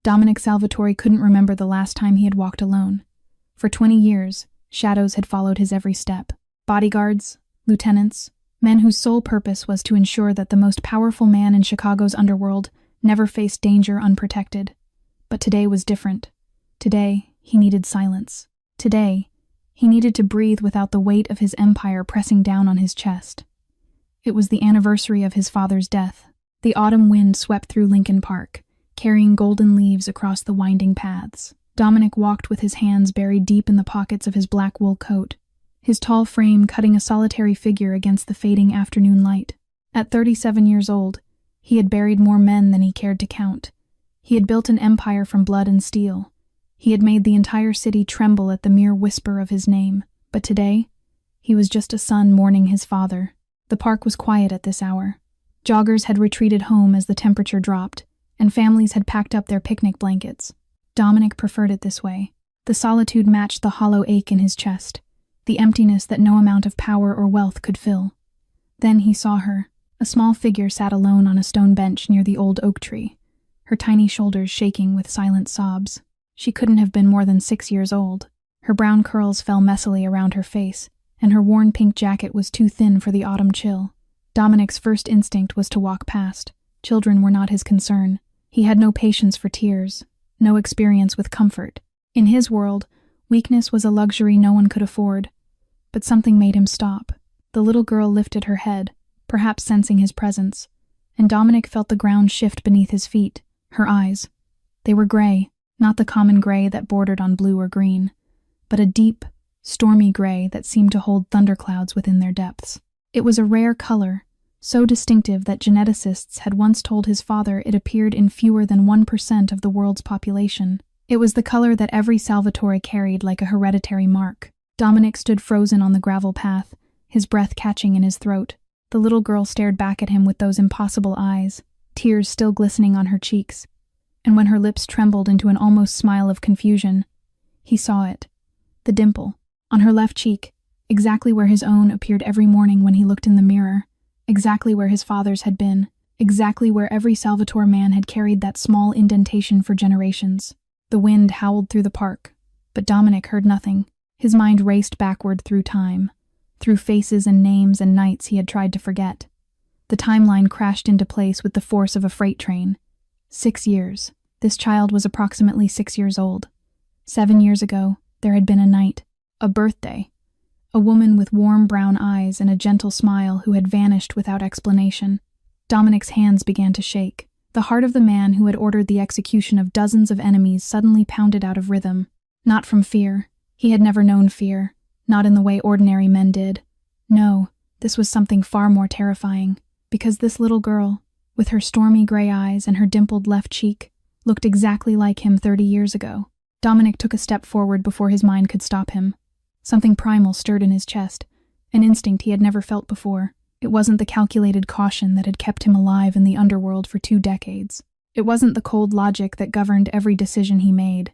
Dominic Salvatore couldn't remember the last time he had walked alone. For 20 years, shadows had followed his every step. Bodyguards, lieutenants, men whose sole purpose was to ensure that the most powerful man in Chicago's underworld never faced danger unprotected. But today was different. Today, he needed silence. Today, he needed to breathe without the weight of his empire pressing down on his chest. It was the anniversary of his father's death. The autumn wind swept through Lincoln Park, carrying golden leaves across the winding paths. Dominic walked with his hands buried deep in the pockets of his black wool coat, his tall frame cutting a solitary figure against the fading afternoon light. At 37 years old, he had buried more men than he cared to count. He had built an empire from blood and steel. He had made the entire city tremble at the mere whisper of his name. But today, he was just a son mourning his father. The park was quiet at this hour. Joggers had retreated home as the temperature dropped, and families had packed up their picnic blankets. Dominic preferred it this way. The solitude matched the hollow ache in his chest, the emptiness that no amount of power or wealth could fill. Then he saw her. A small figure sat alone on a stone bench near the old oak tree, her tiny shoulders shaking with silent sobs. She couldn't have been more than 6 years old. Her brown curls fell messily around her face, and her worn pink jacket was too thin for the autumn chill. Dominic's first instinct was to walk past. Children were not his concern. He had no patience for tears, no experience with comfort. In his world, weakness was a luxury no one could afford. But something made him stop. The little girl lifted her head, perhaps sensing his presence, and Dominic felt the ground shift beneath his feet. Her eyes. They were gray, not the common gray that bordered on blue or green, but a deep, stormy gray that seemed to hold thunderclouds within their depths. It was a rare color, so distinctive that geneticists had once told his father it appeared in fewer than 1% of the world's population. It was the color that every Salvatore carried like a hereditary mark. Dominic stood frozen on the gravel path, his breath catching in his throat. The little girl stared back at him with those impossible eyes, tears still glistening on her cheeks. And when her lips trembled into an almost smile of confusion, he saw it. The dimple. On her left cheek, exactly where his own appeared every morning when he looked in the mirror, exactly where his father's had been, exactly where every Salvatore man had carried that small indentation for generations. The wind howled through the park, but Dominic heard nothing. His mind raced backward through time, through faces and names and nights he had tried to forget. The timeline crashed into place with the force of a freight train. 6 years. This child was approximately 6 years old. 7 years ago, there had been a night, a birthday. A woman with warm brown eyes and a gentle smile who had vanished without explanation. Dominic's hands began to shake. The heart of the man who had ordered the execution of dozens of enemies suddenly pounded out of rhythm. Not from fear. He had never known fear, not in the way ordinary men did. No, this was something far more terrifying, because this little girl, with her stormy gray eyes and her dimpled left cheek, looked exactly like him 30 years ago. Dominic took a step forward before his mind could stop him. Something primal stirred in his chest, an instinct he had never felt before. It wasn't the calculated caution that had kept him alive in the underworld for 2 decades. It wasn't the cold logic that governed every decision he made.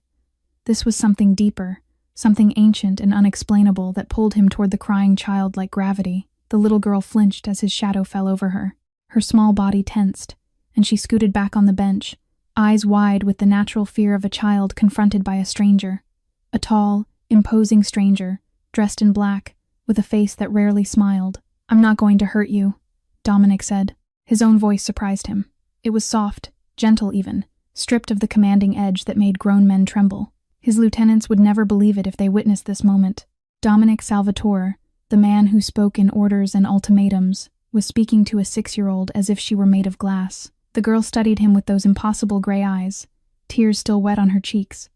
This was something deeper, something ancient and unexplainable that pulled him toward the crying child like gravity. The little girl flinched as his shadow fell over her. Her small body tensed, and she scooted back on the bench, eyes wide with the natural fear of a child confronted by a stranger. A tall, imposing stranger, dressed in black, with a face that rarely smiled. "I'm not going to hurt you," Dominic said. His own voice surprised him. It was soft, gentle even, stripped of the commanding edge that made grown men tremble. His lieutenants would never believe it if they witnessed this moment. Dominic Salvatore, the man who spoke in orders and ultimatums, was speaking to a 6-year-old as if she were made of glass. The girl studied him with those impossible gray eyes, tears still wet on her cheeks.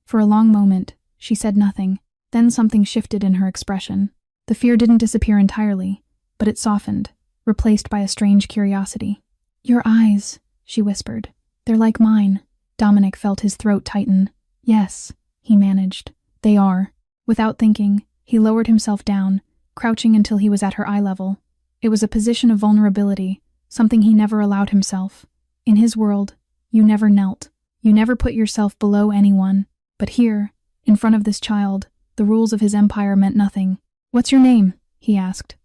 For a long moment, she said nothing. Then something shifted in her expression. The fear didn't disappear entirely, but it softened, replaced by a strange curiosity. "Your eyes," she whispered. "They're like mine." Dominic felt his throat tighten. "Yes," he managed. "They are." Without thinking, he lowered himself down, crouching until he was at her eye level. It was a position of vulnerability, something he never allowed himself. In his world, you never knelt. You never put yourself below anyone. But here, in front of this child, the rules of his empire meant nothing. "What's your name?" he asked.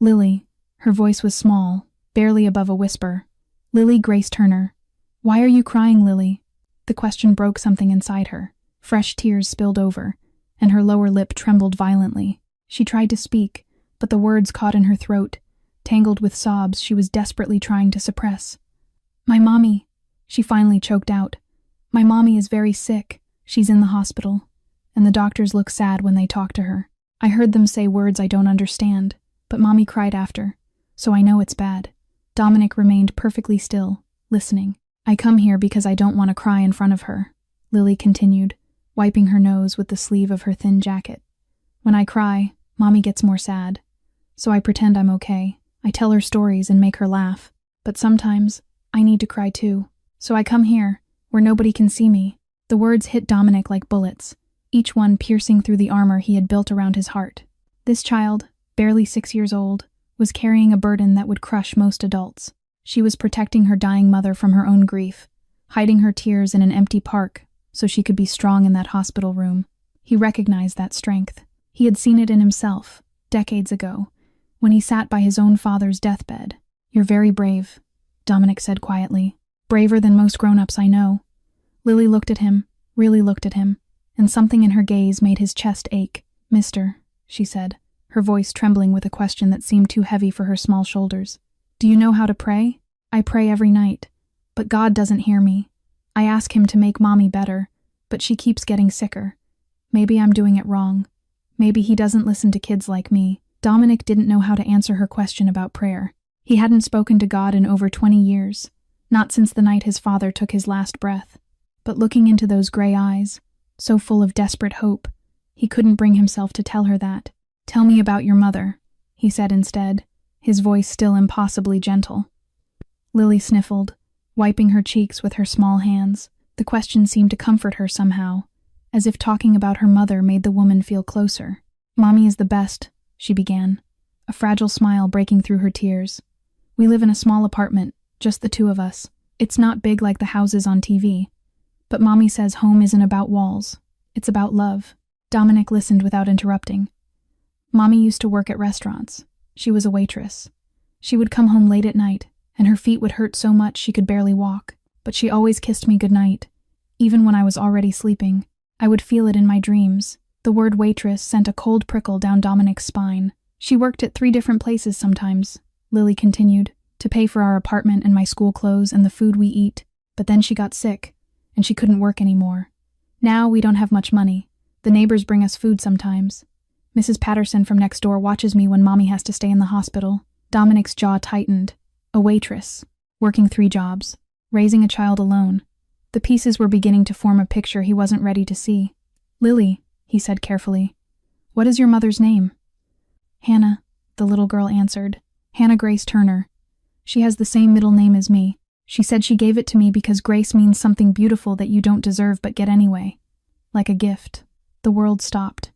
"Lily." Her voice was small, barely above a whisper. "Lily Grace Turner." "Why are you crying, Lily?" The question broke something inside her. Fresh tears spilled over, and her lower lip trembled violently. She tried to speak, but the words caught in her throat, tangled with sobs she was desperately trying to suppress. "My mommy," she finally choked out. "My mommy is very sick. She's in the hospital, and the doctors look sad when they talk to her. I heard them say words I don't understand, but mommy cried after, so I know it's bad." Dominic remained perfectly still, listening. "I come here because I don't want to cry in front of her," Lily continued, wiping her nose with the sleeve of her thin jacket. "When I cry, mommy gets more sad. So I pretend I'm okay. I tell her stories and make her laugh. But sometimes, I need to cry too. So I come here, where nobody can see me." The words hit Dominic like bullets, each one piercing through the armor he had built around his heart. This child, barely 6 years old, was carrying a burden that would crush most adults. She was protecting her dying mother from her own grief, hiding her tears in an empty park so she could be strong in that hospital room. He recognized that strength. He had seen it in himself, decades ago, when he sat by his own father's deathbed. "You're very brave," Dominic said quietly. "Braver than most grown-ups I know." Lily looked at him, really looked at him, and something in her gaze made his chest ache. "Mister," she said, her voice trembling with a question that seemed too heavy for her small shoulders. "Do you know how to pray?" "I pray every night, but God doesn't hear me. I ask him to make mommy better, but she keeps getting sicker. Maybe I'm doing it wrong. Maybe he doesn't listen to kids like me." Dominic didn't know how to answer her question about prayer. He hadn't spoken to God in over 20 years, not since the night his father took his last breath. But looking into those gray eyes, so full of desperate hope, he couldn't bring himself to tell her that. "Tell me about your mother," he said instead, his voice still impossibly gentle. Lily sniffled, wiping her cheeks with her small hands. The question seemed to comfort her somehow, as if talking about her mother made the woman feel closer. "Mommy is the best," she began, a fragile smile breaking through her tears. "We live in a small apartment, just the two of us. It's not big like the houses on TV. But mommy says home isn't about walls. It's about love." Dominic listened without interrupting. "Mommy used to work at restaurants. She was a waitress. She would come home late at night, and her feet would hurt so much she could barely walk. But she always kissed me goodnight, even when I was already sleeping. I would feel it in my dreams." The word waitress sent a cold prickle down Dominic's spine. "She worked at 3 different places sometimes," Lily continued, "to pay for our apartment and my school clothes and the food we eat. But then she got sick, and she couldn't work anymore. Now we don't have much money. The neighbors bring us food sometimes. Mrs. Patterson from next door watches me when mommy has to stay in the hospital." Dominic's jaw tightened. A waitress, working 3 jobs, raising a child alone. The pieces were beginning to form a picture he wasn't ready to see. "Lily," he said carefully, "what is your mother's name?" "Hannah," the little girl answered. "Hannah Grace Turner. She has the same middle name as me. She said she gave it to me because grace means something beautiful that you don't deserve but get anyway. Like a gift." The world stopped.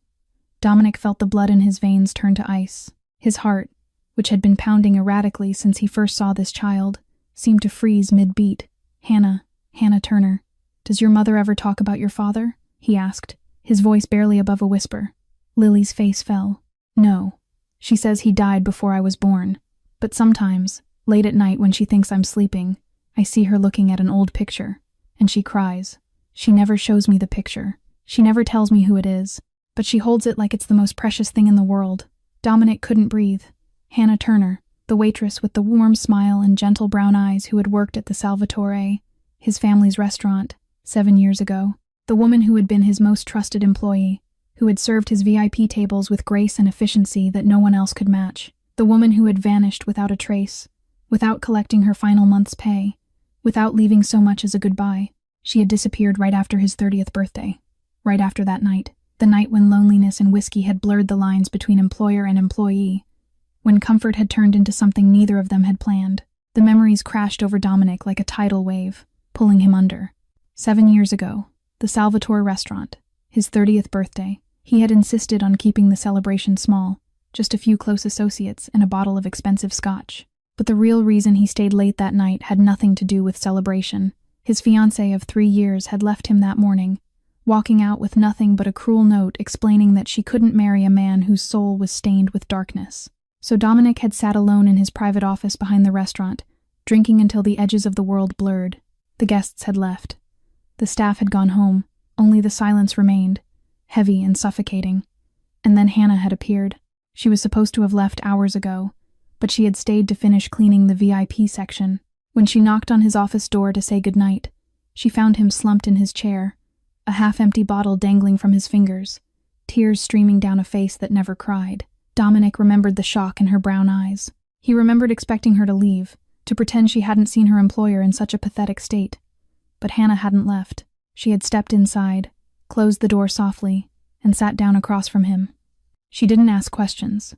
Dominic felt the blood in his veins turn to ice. His heart, which had been pounding erratically since he first saw this child, seemed to freeze mid-beat. Hannah Turner. "Does your mother ever talk about your father?" he asked, his voice barely above a whisper. Lily's face fell. "No. She says he died before I was born. But sometimes, late at night when she thinks I'm sleeping, I see her looking at an old picture, and she cries. She never shows me the picture. She never tells me who it is, but she holds it like it's the most precious thing in the world." Dominic couldn't breathe. Hannah Turner, the waitress with the warm smile and gentle brown eyes who had worked at the Salvatore, his family's restaurant, 7 years ago. The woman who had been his most trusted employee, who had served his VIP tables with grace and efficiency that no one else could match. The woman who had vanished without a trace, without collecting her final month's pay, without leaving so much as a goodbye. She had disappeared right after his 30th birthday, right after that night, the night when loneliness and whiskey had blurred the lines between employer and employee, when comfort had turned into something neither of them had planned. The memories crashed over Dominic like a tidal wave, pulling him under. 7 years ago, the Salvatore restaurant, his 30th birthday. He had insisted on keeping the celebration small, just a few close associates and a bottle of expensive scotch. But the real reason he stayed late that night had nothing to do with celebration. His fiancée of 3 years had left him that morning, walking out with nothing but a cruel note explaining that she couldn't marry a man whose soul was stained with darkness. So Dominic had sat alone in his private office behind the restaurant, drinking until the edges of the world blurred. The guests had left. The staff had gone home, only the silence remained, heavy and suffocating. And then Hannah had appeared. She was supposed to have left hours ago, but she had stayed to finish cleaning the VIP section. When she knocked on his office door to say goodnight, she found him slumped in his chair, a half-empty bottle dangling from his fingers, tears streaming down a face that never cried. Dominic remembered the shock in her brown eyes. He remembered expecting her to leave, to pretend she hadn't seen her employer in such a pathetic state. But Hannah hadn't left. She had stepped inside, closed the door softly, and sat down across from him. She didn't ask questions.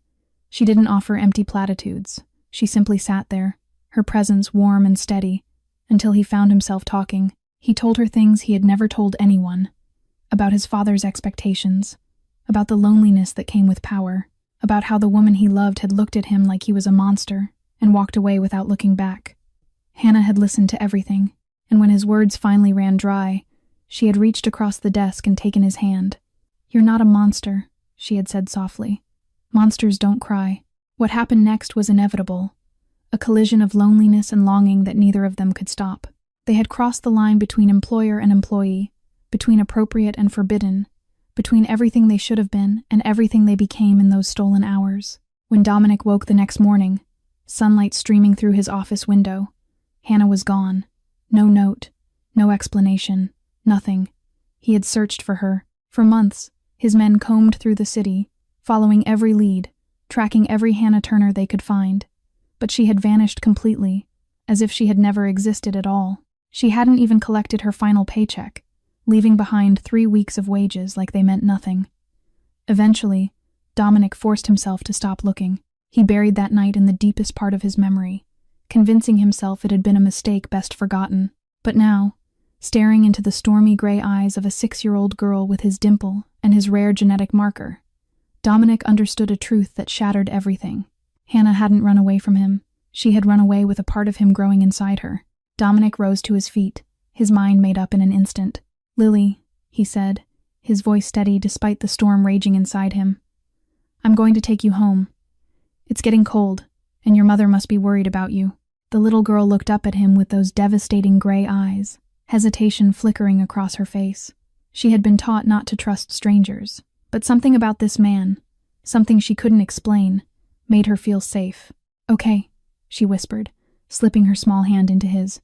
She didn't offer empty platitudes. She simply sat there, her presence warm and steady, until he found himself talking. He told her things he had never told anyone, about his father's expectations, about the loneliness that came with power, about how the woman he loved had looked at him like he was a monster and walked away without looking back. Hannah had listened to everything, and when his words finally ran dry, she had reached across the desk and taken his hand. "You're not a monster," she had said softly. "Monsters don't cry." What happened next was inevitable, a collision of loneliness and longing that neither of them could stop. They had crossed the line between employer and employee, between appropriate and forbidden, between everything they should have been and everything they became in those stolen hours. When Dominic woke the next morning, sunlight streaming through his office window, Hannah was gone. No note, no explanation, nothing. He had searched for her. For months, his men combed through the city, following every lead, tracking every Hannah Turner they could find. But she had vanished completely, as if she had never existed at all. She hadn't even collected her final paycheck, leaving behind 3 weeks of wages like they meant nothing. Eventually, Dominic forced himself to stop looking. He buried that night in the deepest part of his memory, convincing himself it had been a mistake best forgotten. But now, staring into the stormy gray eyes of a 6-year-old girl with his dimple and his rare genetic marker, Dominic understood a truth that shattered everything. Hannah hadn't run away from him. She had run away with a part of him growing inside her. Dominic rose to his feet, his mind made up in an instant. "Lily," he said, his voice steady despite the storm raging inside him. "I'm going to take you home. It's getting cold, and your mother must be worried about you." The little girl looked up at him with those devastating gray eyes, hesitation flickering across her face. She had been taught not to trust strangers, but something about this man, something she couldn't explain, made her feel safe. "Okay," she whispered, slipping her small hand into his.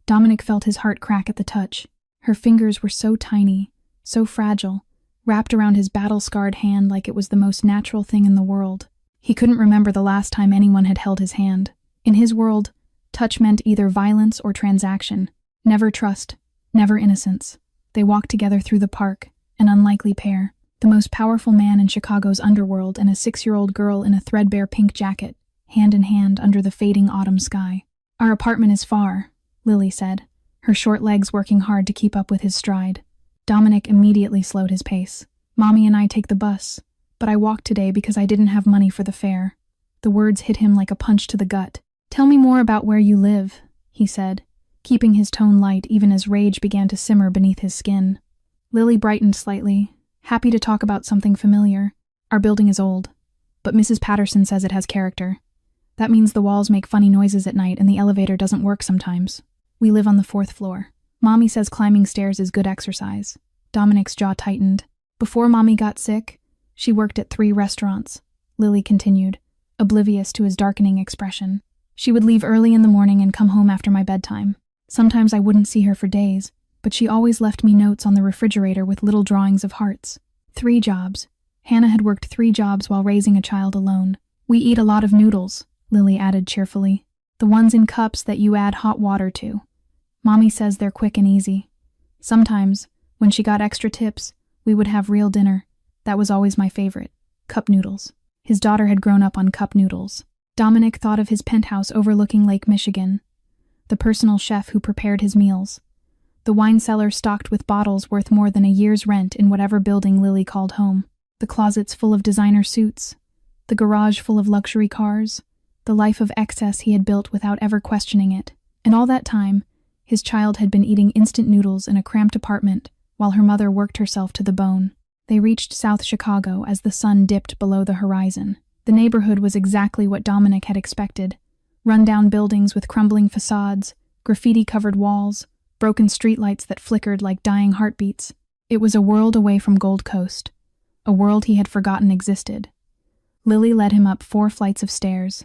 Dominic felt his heart crack at the touch. Her fingers were so tiny, so fragile, wrapped around his battle-scarred hand like it was the most natural thing in the world. He couldn't remember the last time anyone had held his hand. In his world, touch meant either violence or transaction. Never trust, never innocence. They walked together through the park, an unlikely pair. The most powerful man in Chicago's underworld and a 6-year-old girl in a threadbare pink jacket, hand in hand under the fading autumn sky. "Our apartment is far," Lily said, her short legs working hard to keep up with his stride. Dominic immediately slowed his pace. "Mommy and I take the bus, but I walked today because I didn't have money for the fare." The words hit him like a punch to the gut. "Tell me more about where you live," he said, keeping his tone light even as rage began to simmer beneath his skin. Lily brightened slightly, happy to talk about something familiar. "Our building is old, but Mrs. Patterson says it has character. That means the walls make funny noises at night and the elevator doesn't work sometimes. We live on the 4th floor. Mommy says climbing stairs is good exercise." Dominic's jaw tightened. "Before Mommy got sick, she worked at 3 restaurants," Lily continued, oblivious to his darkening expression. "She would leave early in the morning and come home after my bedtime. Sometimes I wouldn't see her for days, but she always left me notes on the refrigerator with little drawings of hearts. 3 jobs. Hannah had worked 3 jobs while raising a child alone. We eat a lot of noodles," Lily added cheerfully. "The ones in cups that you add hot water to. Mommy says they're quick and easy. Sometimes, when she got extra tips, we would have real dinner. That was always my favorite. Cup noodles." His daughter had grown up on cup noodles. Dominic thought of his penthouse overlooking Lake Michigan, the personal chef who prepared his meals, the wine cellar stocked with bottles worth more than a year's rent in whatever building Lily called home, the closets full of designer suits, the garage full of luxury cars, the life of excess he had built without ever questioning it. And all that time, his child had been eating instant noodles in a cramped apartment while her mother worked herself to the bone. They reached South Chicago as the sun dipped below the horizon. The neighborhood was exactly what Dominic had expected. Run-down buildings with crumbling facades, graffiti-covered walls, broken streetlights that flickered like dying heartbeats. It was a world away from Gold Coast, a world he had forgotten existed. Lily led him up 4 flights of stairs,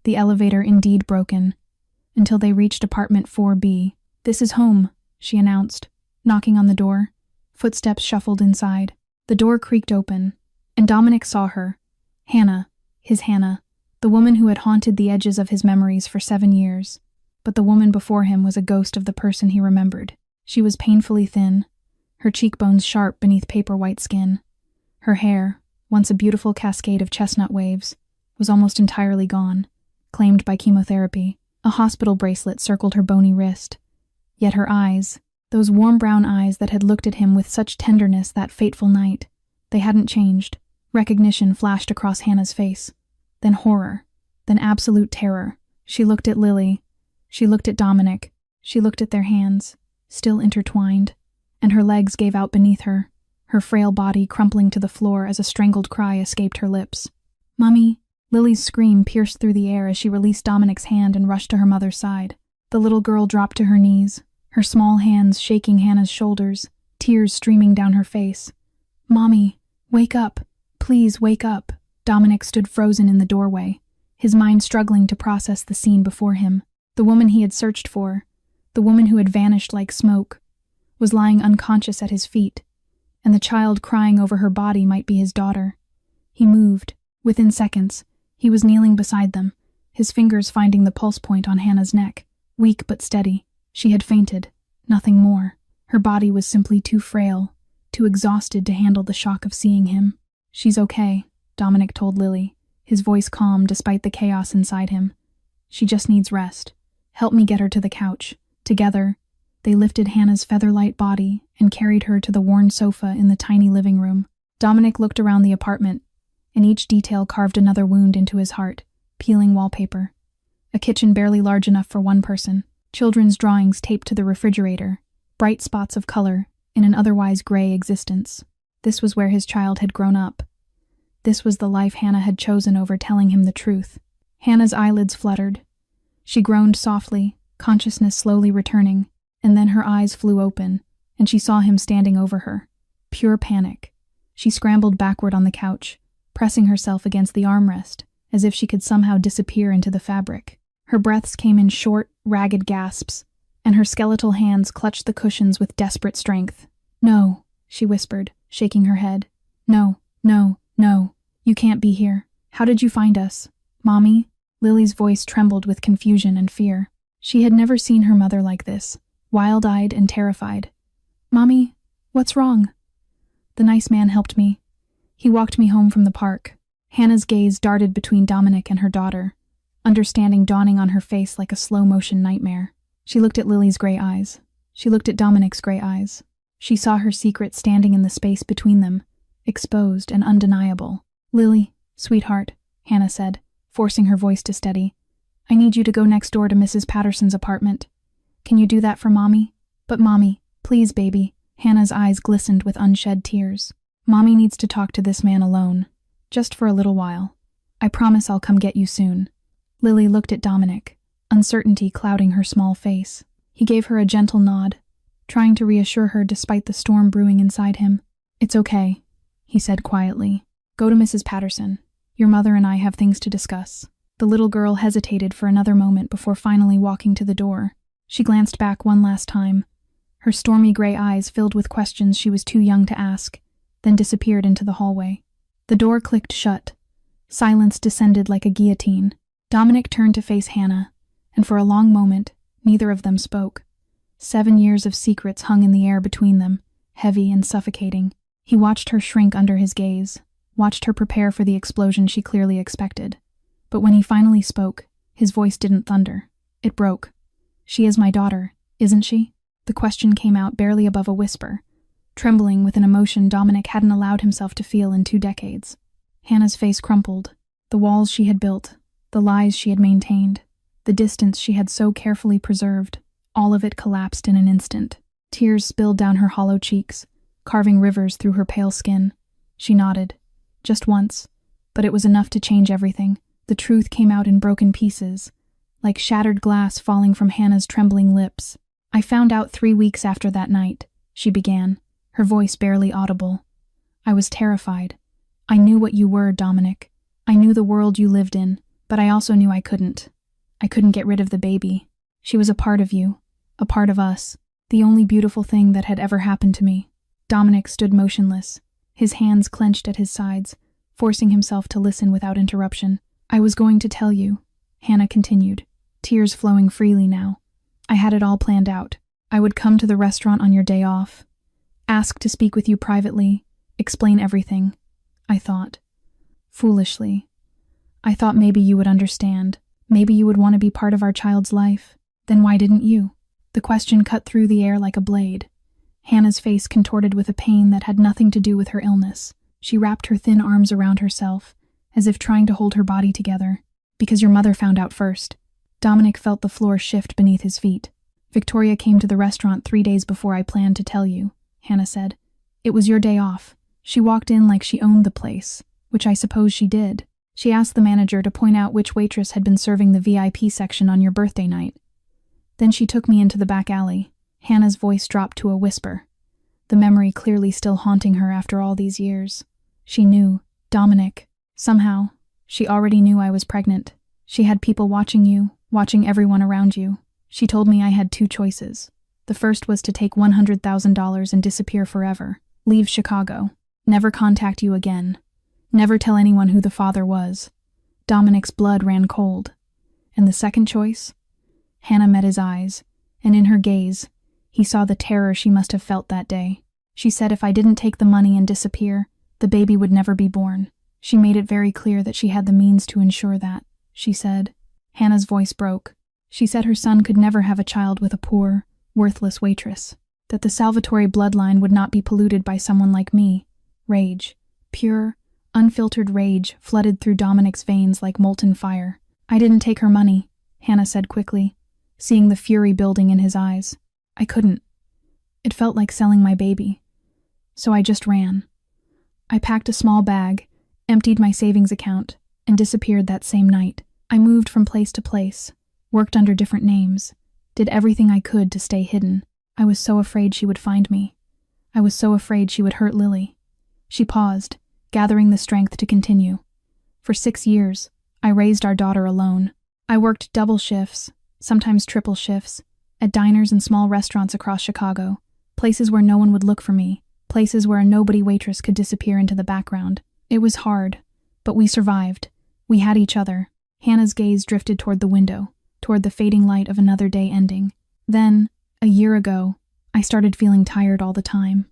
the elevator indeed broken, until they reached apartment 4B. "This is home," she announced, knocking on the door. Footsteps shuffled inside. The door creaked open, and Dominic saw her. Hannah, his Hannah, the woman who had haunted the edges of his memories for 7 years. But the woman before him was a ghost of the person he remembered. She was painfully thin, her cheekbones sharp beneath paper-white skin. Her hair, once a beautiful cascade of chestnut waves, was almost entirely gone, claimed by chemotherapy. A hospital bracelet circled her bony wrist. Yet her eyes, those warm brown eyes that had looked at him with such tenderness that fateful night, they hadn't changed. Recognition flashed across Hannah's face. Then horror. Then absolute terror. She looked at Lily. She looked at Dominic. She looked at their hands, still intertwined, and her legs gave out beneath her, her frail body crumpling to the floor as a strangled cry escaped her lips. "Mummy!" Lily's scream pierced through the air as she released Dominic's hand and rushed to her mother's side. The little girl dropped to her knees, her small hands shaking Hannah's shoulders, tears streaming down her face. "Mommy, wake up! Please wake up!" Dominic stood frozen in the doorway, his mind struggling to process the scene before him. The woman he had searched for, the woman who had vanished like smoke, was lying unconscious at his feet, and the child crying over her body might be his daughter. He moved. Within seconds, he was kneeling beside them, his fingers finding the pulse point on Hannah's neck. Weak but steady, she had fainted, nothing more. Her body was simply too frail, too exhausted to handle the shock of seeing him. "She's okay," Dominic told Lily, his voice calm despite the chaos inside him. "She just needs rest. Help me get her to the couch." Together, they lifted Hannah's feather-light body and carried her to the worn sofa in the tiny living room. Dominic looked around the apartment, and each detail carved another wound into his heart. Peeling wallpaper. A kitchen barely large enough for one person. Children's drawings taped to the refrigerator. Bright spots of color in an otherwise gray existence. This was where his child had grown up. This was the life Hannah had chosen over telling him the truth. Hannah's eyelids fluttered. She groaned softly, consciousness slowly returning, and then her eyes flew open, and she saw him standing over her. Pure panic. She scrambled backward on the couch, pressing herself against the armrest, as if she could somehow disappear into the fabric. Her breaths came in short, ragged gasps, and her skeletal hands clutched the cushions with desperate strength. "No," she whispered, shaking her head. "No, no, no. You can't be here. How did you find us? Mommy?" Lily's voice trembled with confusion and fear. She had never seen her mother like this, wild-eyed and terrified. "Mommy, what's wrong?" "The nice man helped me. He walked me home from the park." Hannah's gaze darted between Dominic and her daughter, understanding dawning on her face like a slow-motion nightmare. She looked at Lily's gray eyes. She looked at Dominic's gray eyes. She saw her secret standing in the space between them, exposed and undeniable. "Lily, sweetheart," Hannah said, forcing her voice to steady. "I need you to go next door to Mrs. Patterson's apartment. Can you do that for Mommy? But Mommy, please, baby." Hannah's eyes glistened with unshed tears. "Mommy needs to talk to this man alone. Just for a little while. I promise I'll come get you soon." Lily looked at Dominic, uncertainty clouding her small face. He gave her a gentle nod, trying to reassure her despite the storm brewing inside him. "It's okay," he said quietly. "Go to Mrs. Patterson. Your mother and I have things to discuss." The little girl hesitated for another moment before finally walking to the door. She glanced back one last time, her stormy gray eyes filled with questions she was too young to ask, then disappeared into the hallway. The door clicked shut. Silence descended like a guillotine. Dominic turned to face Hannah, and for a long moment, neither of them spoke. 7 years of secrets hung in the air between them, heavy and suffocating. He watched her shrink under his gaze, watched her prepare for the explosion she clearly expected. But when he finally spoke, his voice didn't thunder. It broke. "She is my daughter, isn't she?" The question came out barely above a whisper, trembling with an emotion Dominic hadn't allowed himself to feel in 2 decades. Hannah's face crumpled. The walls she had built, the lies she had maintained, the distance she had so carefully preserved, all of it collapsed in an instant. Tears spilled down her hollow cheeks, carving rivers through her pale skin. She nodded. Just once, but it was enough to change everything. The truth came out in broken pieces, like shattered glass falling from Hannah's trembling lips. I found out 3 weeks after that night, she began, her voice barely audible. I was terrified. I knew what you were, Dominic. I knew the world you lived in, but I also knew I couldn't. I couldn't get rid of the baby. She was a part of you, a part of us, the only beautiful thing that had ever happened to me. Dominic stood motionless, his hands clenched at his sides, forcing himself to listen without interruption. I was going to tell you, Hannah continued, tears flowing freely now. I had it all planned out. I would come to the restaurant on your day off, ask to speak with you privately, explain everything. I thought. Foolishly. I thought maybe you would understand. Maybe you would want to be part of our child's life. Then why didn't you? The question cut through the air like a blade. Hannah's face contorted with a pain that had nothing to do with her illness. She wrapped her thin arms around herself, as if trying to hold her body together. Because your mother found out first. Dominic felt the floor shift beneath his feet. Victoria came to the restaurant 3 days before I planned to tell you, Hannah said. It was your day off. She walked in like she owned the place, which I suppose she did. She asked the manager to point out which waitress had been serving the VIP section on your birthday night. Then she took me into the back alley. Hannah's voice dropped to a whisper, the memory clearly still haunting her after all these years. She knew, Dominic. Somehow, she already knew I was pregnant. She had people watching you, watching everyone around you. She told me I had 2 choices. The first was to take $100,000 and disappear forever, leave Chicago, never contact you again, never tell anyone who the father was. Dominic's blood ran cold. And the second choice? Hannah met his eyes, and in her gaze, he saw the terror she must have felt that day. She said if I didn't take the money and disappear, the baby would never be born. She made it very clear that she had the means to ensure that, she said. Hannah's voice broke. She said her son could never have a child with a poor, worthless waitress, that the Salvatore bloodline would not be polluted by someone like me. Rage, pure, unfiltered rage, flooded through Dominic's veins like molten fire. I didn't take her money, Hannah said quickly, seeing the fury building in his eyes. I couldn't. It felt like selling my baby. So I just ran. I packed a small bag, emptied my savings account, and disappeared that same night. I moved from place to place, worked under different names, did everything I could to stay hidden. I was so afraid she would find me. I was so afraid she would hurt Lily. She paused, gathering the strength to continue. For 6 years, I raised our daughter alone. I worked double shifts, sometimes triple shifts, at diners and small restaurants across Chicago, places where no one would look for me, places where a nobody waitress could disappear into the background. It was hard, but we survived. We had each other. Hannah's gaze drifted toward the window, toward the fading light of another day ending. Then, a year ago, I started feeling tired all the time.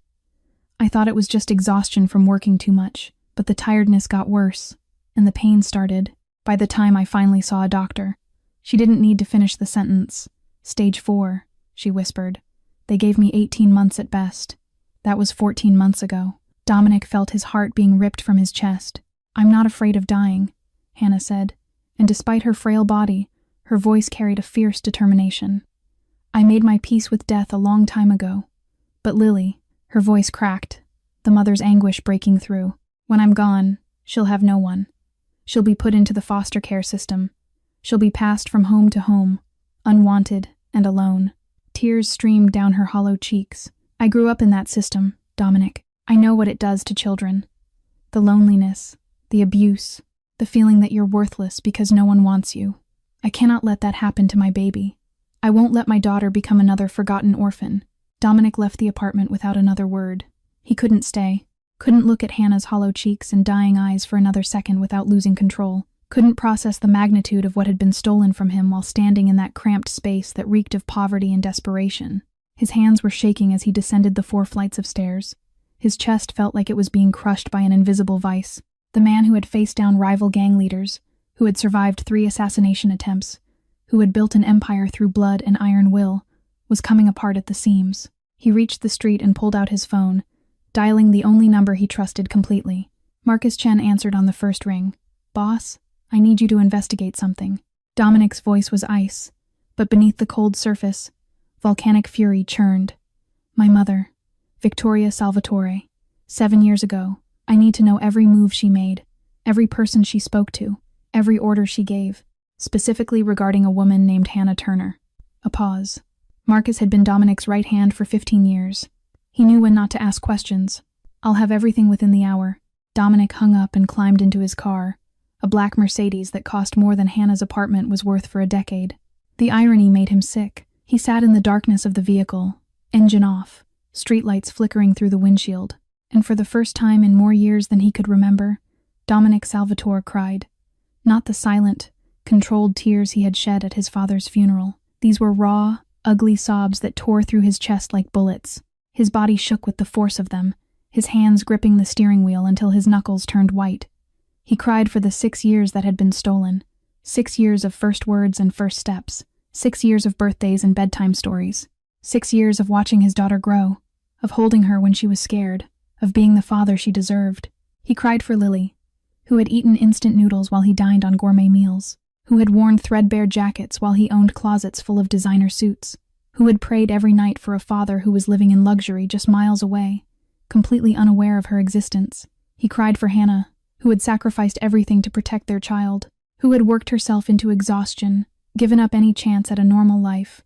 I thought it was just exhaustion from working too much, but the tiredness got worse, and the pain started. By the time I finally saw a doctor, she didn't need to finish the sentence. Stage 4, she whispered. They gave me 18 months at best. That was 14 months ago. Dominic felt his heart being ripped from his chest. I'm not afraid of dying, Hannah said, and despite her frail body, her voice carried a fierce determination. I made my peace with death a long time ago. But Lily, her voice cracked, the mother's anguish breaking through. When I'm gone, she'll have no one. She'll be put into the foster care system. She'll be passed from home to home, unwanted and alone. Tears streamed down her hollow cheeks. I grew up in that system, Dominic. I know what it does to children. The loneliness, the abuse, the feeling that you're worthless because no one wants you. I cannot let that happen to my baby. I won't let my daughter become another forgotten orphan. Dominic left the apartment without another word. He couldn't stay. Couldn't look at Hannah's hollow cheeks and dying eyes for another second without losing control. Couldn't process the magnitude of what had been stolen from him while standing in that cramped space that reeked of poverty and desperation. His hands were shaking as he descended the 4 flights of stairs. His chest felt like it was being crushed by an invisible vice. The man who had faced down rival gang leaders, who had survived 3 assassination attempts, who had built an empire through blood and iron will, was coming apart at the seams. He reached the street and pulled out his phone, dialing the only number he trusted completely. Marcus Chen answered on the first ring. Boss, I need you to investigate something. Dominic's voice was ice, but beneath the cold surface, volcanic fury churned. My mother, Victoria Salvatore. 7 years ago. I need to know every move she made, every person she spoke to, every order she gave, specifically regarding a woman named Hannah Turner. A pause. Marcus had been Dominic's right hand for 15 years. He knew when not to ask questions. "I'll have everything within the hour." Dominic hung up and climbed into his car. A black Mercedes that cost more than Hannah's apartment was worth for a decade. The irony made him sick. He sat in the darkness of the vehicle, engine off, streetlights flickering through the windshield, and for the first time in more years than he could remember, Dominic Salvatore cried. Not the silent, controlled tears he had shed at his father's funeral. These were raw, ugly sobs that tore through his chest like bullets. His body shook with the force of them, his hands gripping the steering wheel until his knuckles turned white. He cried for the 6 years that had been stolen. 6 years of first words and first steps. 6 years of birthdays and bedtime stories. 6 years of watching his daughter grow, of holding her when she was scared, of being the father she deserved. He cried for Lily, who had eaten instant noodles while he dined on gourmet meals, who had worn threadbare jackets while he owned closets full of designer suits, who had prayed every night for a father who was living in luxury just miles away, completely unaware of her existence. He cried for Hannah, who had sacrificed everything to protect their child, who had worked herself into exhaustion, given up any chance at a normal life,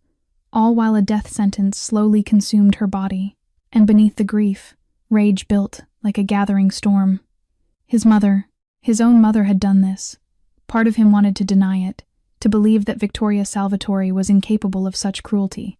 all while a death sentence slowly consumed her body. And beneath the grief, rage built like a gathering storm. His mother, his own mother, had done this. Part of him wanted to deny it, to believe that Victoria Salvatore was incapable of such cruelty.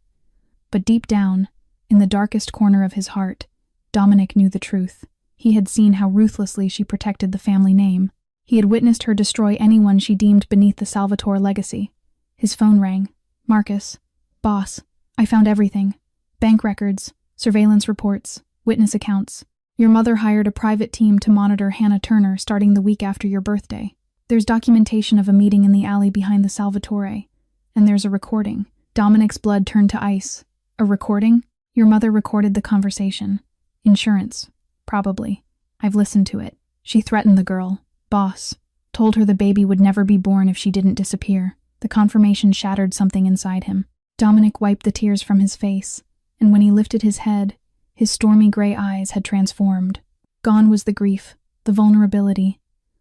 But deep down, in the darkest corner of his heart, Dominic knew the truth. He had seen how ruthlessly she protected the family name. He had witnessed her destroy anyone she deemed beneath the Salvatore legacy. His phone rang. "Marcus. Boss. I found everything. Bank records, surveillance reports, witness accounts. Your mother hired a private team to monitor Hannah Turner starting the week after your birthday. There's documentation of a meeting in the alley behind the Salvatore, and there's a recording." Dominic's blood turned to ice. "A recording? Your mother recorded the conversation. Insurance. Probably. I've listened to it. She threatened the girl. Boss. Told her the baby would never be born if she didn't disappear." The confirmation shattered something inside him. Dominic wiped the tears from his face, and when he lifted his head, his stormy gray eyes had transformed. Gone was the grief, the vulnerability,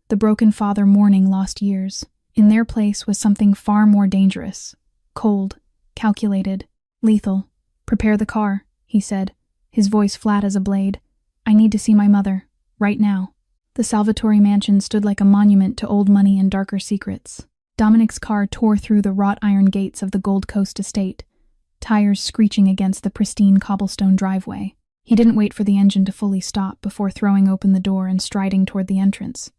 the broken father mourning lost years. In their place was something far more dangerous. Cold, calculated, lethal. "Prepare the car," he said, his voice flat as a blade. "I need to see my mother, right now." The Salvatore mansion stood like a monument to old money and darker secrets. Dominic's car tore through the wrought iron gates of the Gold Coast estate, tires screeching against the pristine cobblestone driveway. He didn't wait for the engine to fully stop before throwing open the door and striding toward the entrance,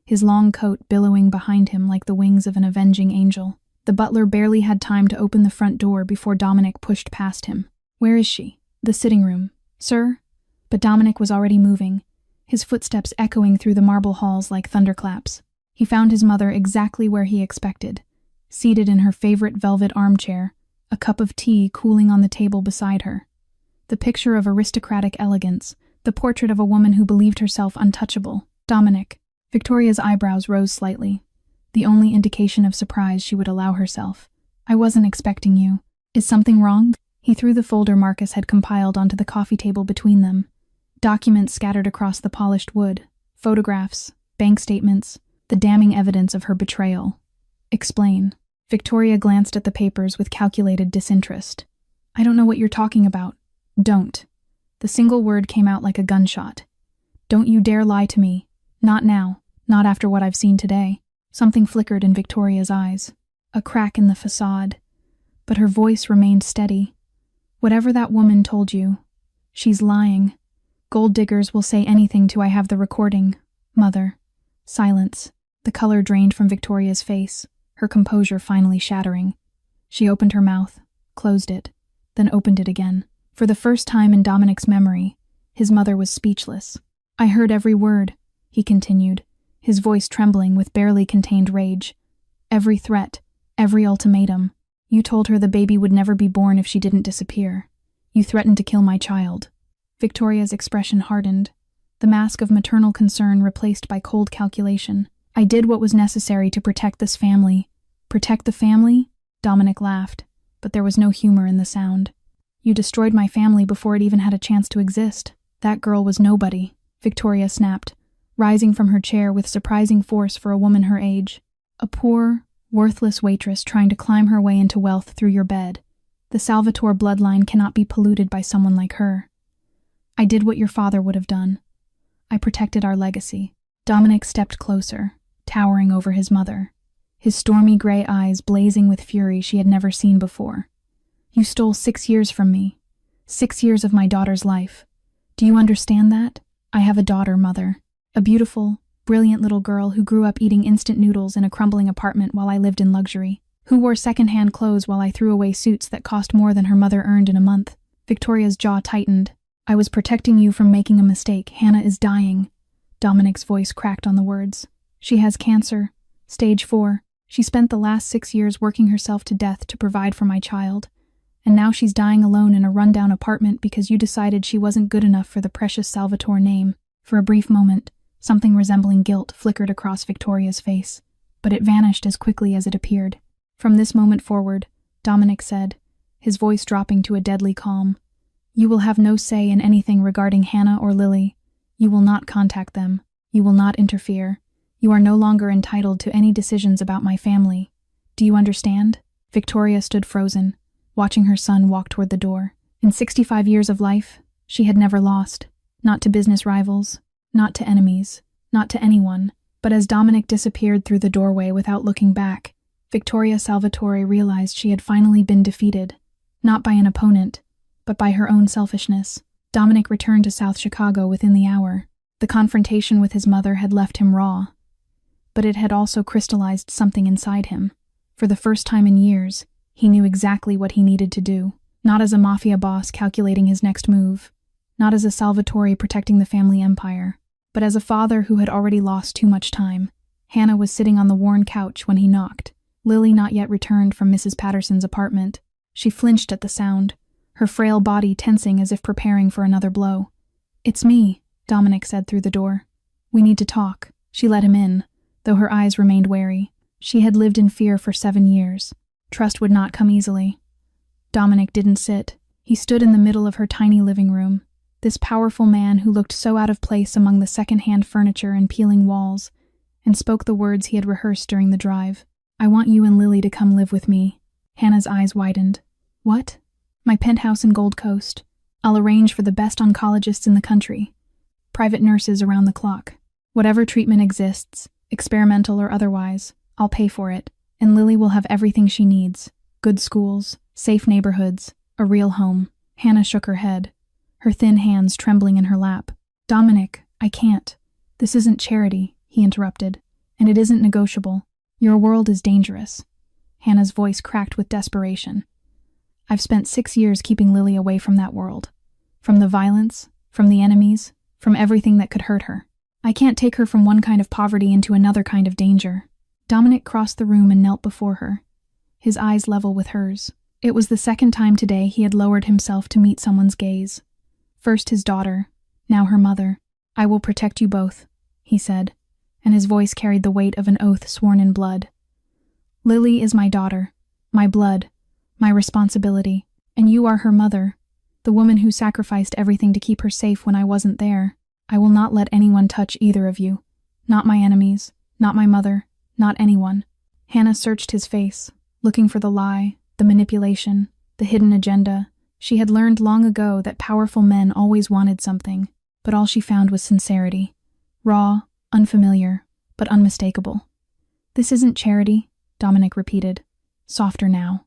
his long coat billowing behind him like the wings of an avenging angel. The butler barely had time to open the front door before Dominic pushed past him. "Where is she?" "The sitting room." "Sir?" But Dominic was already moving, his footsteps echoing through the marble halls like thunderclaps. He found his mother exactly where he expected, seated in her favorite velvet armchair, a cup of tea cooling on the table beside her. The picture of aristocratic elegance, the portrait of a woman who believed herself untouchable. "Dominic." Victoria's eyebrows rose slightly, the only indication of surprise she would allow herself. "I wasn't expecting you. Is something wrong?" He threw the folder Marcus had compiled onto the coffee table between them. Documents scattered across the polished wood, photographs, bank statements, the damning evidence of her betrayal. "Explain." Victoria glanced at the papers with calculated disinterest. "I don't know what you're talking about." "Don't." The single word came out like a gunshot. "Don't you dare lie to me. Not now. Not after what I've seen today." Something flickered in Victoria's eyes. A crack in the facade. But her voice remained steady. "Whatever that woman told you, she's lying. Gold diggers will say anything to I have the recording. Mother." Silence. The color drained from Victoria's face, her composure finally shattering. She opened her mouth, closed it, then opened it again. For the first time in Dominic's memory, his mother was speechless. "I heard every word," he continued, his voice trembling with barely contained rage. "Every threat, every ultimatum. You told her the baby would never be born if she didn't disappear. You threatened to kill my child." Victoria's expression hardened, the mask of maternal concern replaced by cold calculation. "I did what was necessary to protect this family." "Protect the family?" Dominic laughed, but there was no humor in the sound. "You destroyed my family before it even had a chance to exist. That girl was nobody," Victoria snapped, rising from her chair with surprising force for a woman her age. "A poor, worthless waitress trying to climb her way into wealth through your bed. The Salvatore bloodline cannot be polluted by someone like her. I did what your father would have done. I protected our legacy. Dominic stepped closer, towering over his mother, his stormy gray eyes blazing with fury she had never seen before. You stole 6 years from me. 6 years of my daughter's life. Do you understand that? I have a daughter, Mother. A beautiful, brilliant little girl who grew up eating instant noodles in a crumbling apartment while I lived in luxury. Who wore second-hand clothes while I threw away suits that cost more than her mother earned in a month. Victoria's jaw tightened. I was protecting you from making a mistake. Hannah is dying. Dominic's voice cracked on the words. She has cancer. Stage 4. She spent the last 6 years working herself to death to provide for my child. And now she's dying alone in a rundown apartment because you decided she wasn't good enough for the precious Salvatore name. For a brief moment, something resembling guilt flickered across Victoria's face, but it vanished as quickly as it appeared. From this moment forward, Dominic said, his voice dropping to a deadly calm, you will have no say in anything regarding Hannah or Lily. You will not contact them. You will not interfere. You are no longer entitled to any decisions about my family. Do you understand? Victoria stood frozen, watching her son walk toward the door. In 65 years of life, she had never lost. Not to business rivals, not to enemies, not to anyone. But as Dominic disappeared through the doorway without looking back, Victoria Salvatore realized she had finally been defeated. Not by an opponent, but by her own selfishness. Dominic returned to South Chicago within the hour. The confrontation with his mother had left him raw, but it had also crystallized something inside him. For the first time in years, he knew exactly what he needed to do. Not as a mafia boss calculating his next move, not as a Salvatore protecting the family empire, but as a father who had already lost too much time. Hannah was sitting on the worn couch when he knocked. Lily not yet returned from Mrs. Patterson's apartment. She flinched at the sound, her frail body tensing as if preparing for another blow. It's me, Dominic said through the door. We need to talk. She let him in, though her eyes remained wary. She had lived in fear for 7 years. Trust would not come easily. Dominic didn't sit. He stood in the middle of her tiny living room. This powerful man who looked so out of place among the second-hand furniture and peeling walls, and spoke the words he had rehearsed during the drive. I want you and Lily to come live with me. Hannah's eyes widened. What? My penthouse in Gold Coast. I'll arrange for the best oncologists in the country. Private nurses around the clock. Whatever treatment exists, experimental or otherwise, I'll pay for it, and Lily will have everything she needs. Good schools, safe neighborhoods, a real home. Hannah shook her head, her thin hands trembling in her lap. Dominic, I can't. This isn't charity, he interrupted, and it isn't negotiable. Your world is dangerous. Hannah's voice cracked with desperation. I've spent 6 years keeping Lily away from that world. From the violence, from the enemies, from everything that could hurt her. I can't take her from one kind of poverty into another kind of danger. Dominic crossed the room and knelt before her, his eyes level with hers. It was the second time today he had lowered himself to meet someone's gaze. First his daughter, now her mother. I will protect you both, he said, and his voice carried the weight of an oath sworn in blood. Lily is my daughter, my blood, my responsibility, and you are her mother, the woman who sacrificed everything to keep her safe when I wasn't there. I will not let anyone touch either of you. Not my enemies, not my mother, not anyone. Hannah searched his face, looking for the lie, the manipulation, the hidden agenda. She had learned long ago that powerful men always wanted something, but all she found was sincerity. Raw, unfamiliar, but unmistakable. This isn't charity, Dominic repeated, softer now.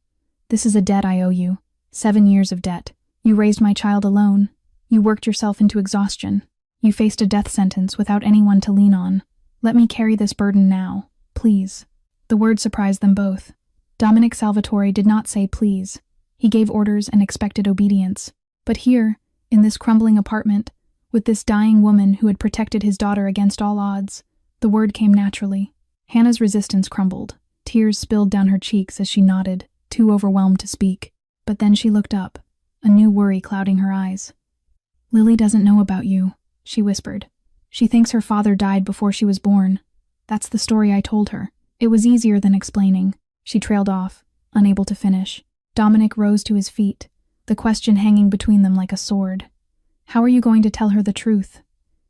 This is a debt I owe you. 7 years of debt. You raised my child alone. You worked yourself into exhaustion. You faced a death sentence without anyone to lean on. Let me carry this burden now, please. The word surprised them both. Dominic Salvatore did not say please. He gave orders and expected obedience. But here, in this crumbling apartment, with this dying woman who had protected his daughter against all odds, the word came naturally. Hannah's resistance crumbled. Tears spilled down her cheeks as she nodded, too overwhelmed to speak. But then she looked up, a new worry clouding her eyes. Lily doesn't know about you, she whispered. She thinks her father died before she was born. That's the story I told her. It was easier than explaining. She trailed off, unable to finish. Dominic rose to his feet, the question hanging between them like a sword. How are you going to tell her the truth?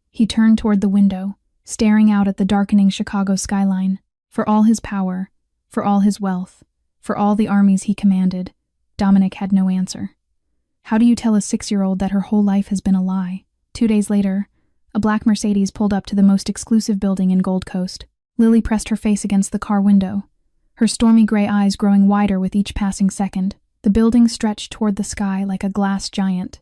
He turned toward the window, staring out at the darkening Chicago skyline. For all his power, for all his wealth, for all the armies he commanded, Dominic had no answer. How do you tell a 6-year-old that her whole life has been a lie? 2 days later, a black Mercedes pulled up to the most exclusive building in Gold Coast. Lily pressed her face against the car window, her stormy gray eyes growing wider with each passing second. The building stretched toward the sky like a glass giant,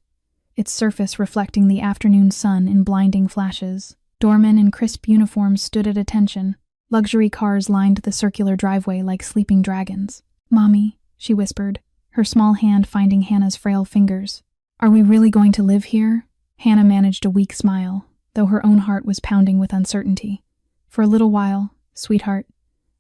its surface reflecting the afternoon sun in blinding flashes. Doormen in crisp uniforms stood at attention. Luxury cars lined the circular driveway like sleeping dragons. "Mommy," she whispered, her small hand finding Hannah's frail fingers. "Are we really going to live here?" Hannah managed a weak smile, though her own heart was pounding with uncertainty. "For a little while, sweetheart,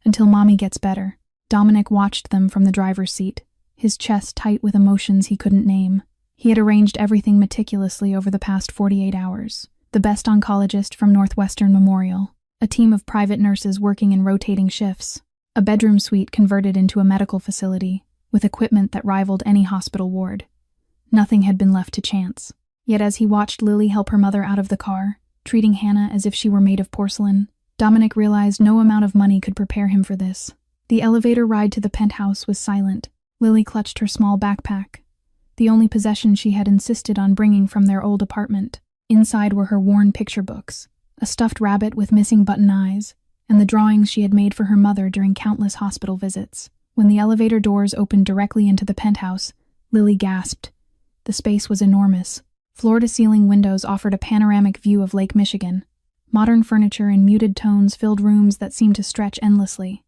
until Mommy gets better." Dominic watched them from the driver's seat, his chest tight with emotions he couldn't name. He had arranged everything meticulously over the past 48 hours. The best oncologist from Northwestern Memorial, a team of private nurses working in rotating shifts, a bedroom suite converted into a medical facility, with equipment that rivaled any hospital ward. Nothing had been left to chance. Yet as he watched Lily help her mother out of the car, treating Hannah as if she were made of porcelain, Dominic realized no amount of money could prepare him for this. The elevator ride to the penthouse was silent. Lily clutched her small backpack, the only possession she had insisted on bringing from their old apartment. Inside were her worn picture books, a stuffed rabbit with missing button eyes, and the drawings she had made for her mother during countless hospital visits. When the elevator doors opened directly into the penthouse, Lily gasped. The space was enormous. Floor-to-ceiling windows offered a panoramic view of Lake Michigan. Modern furniture in muted tones filled rooms that seemed to stretch endlessly.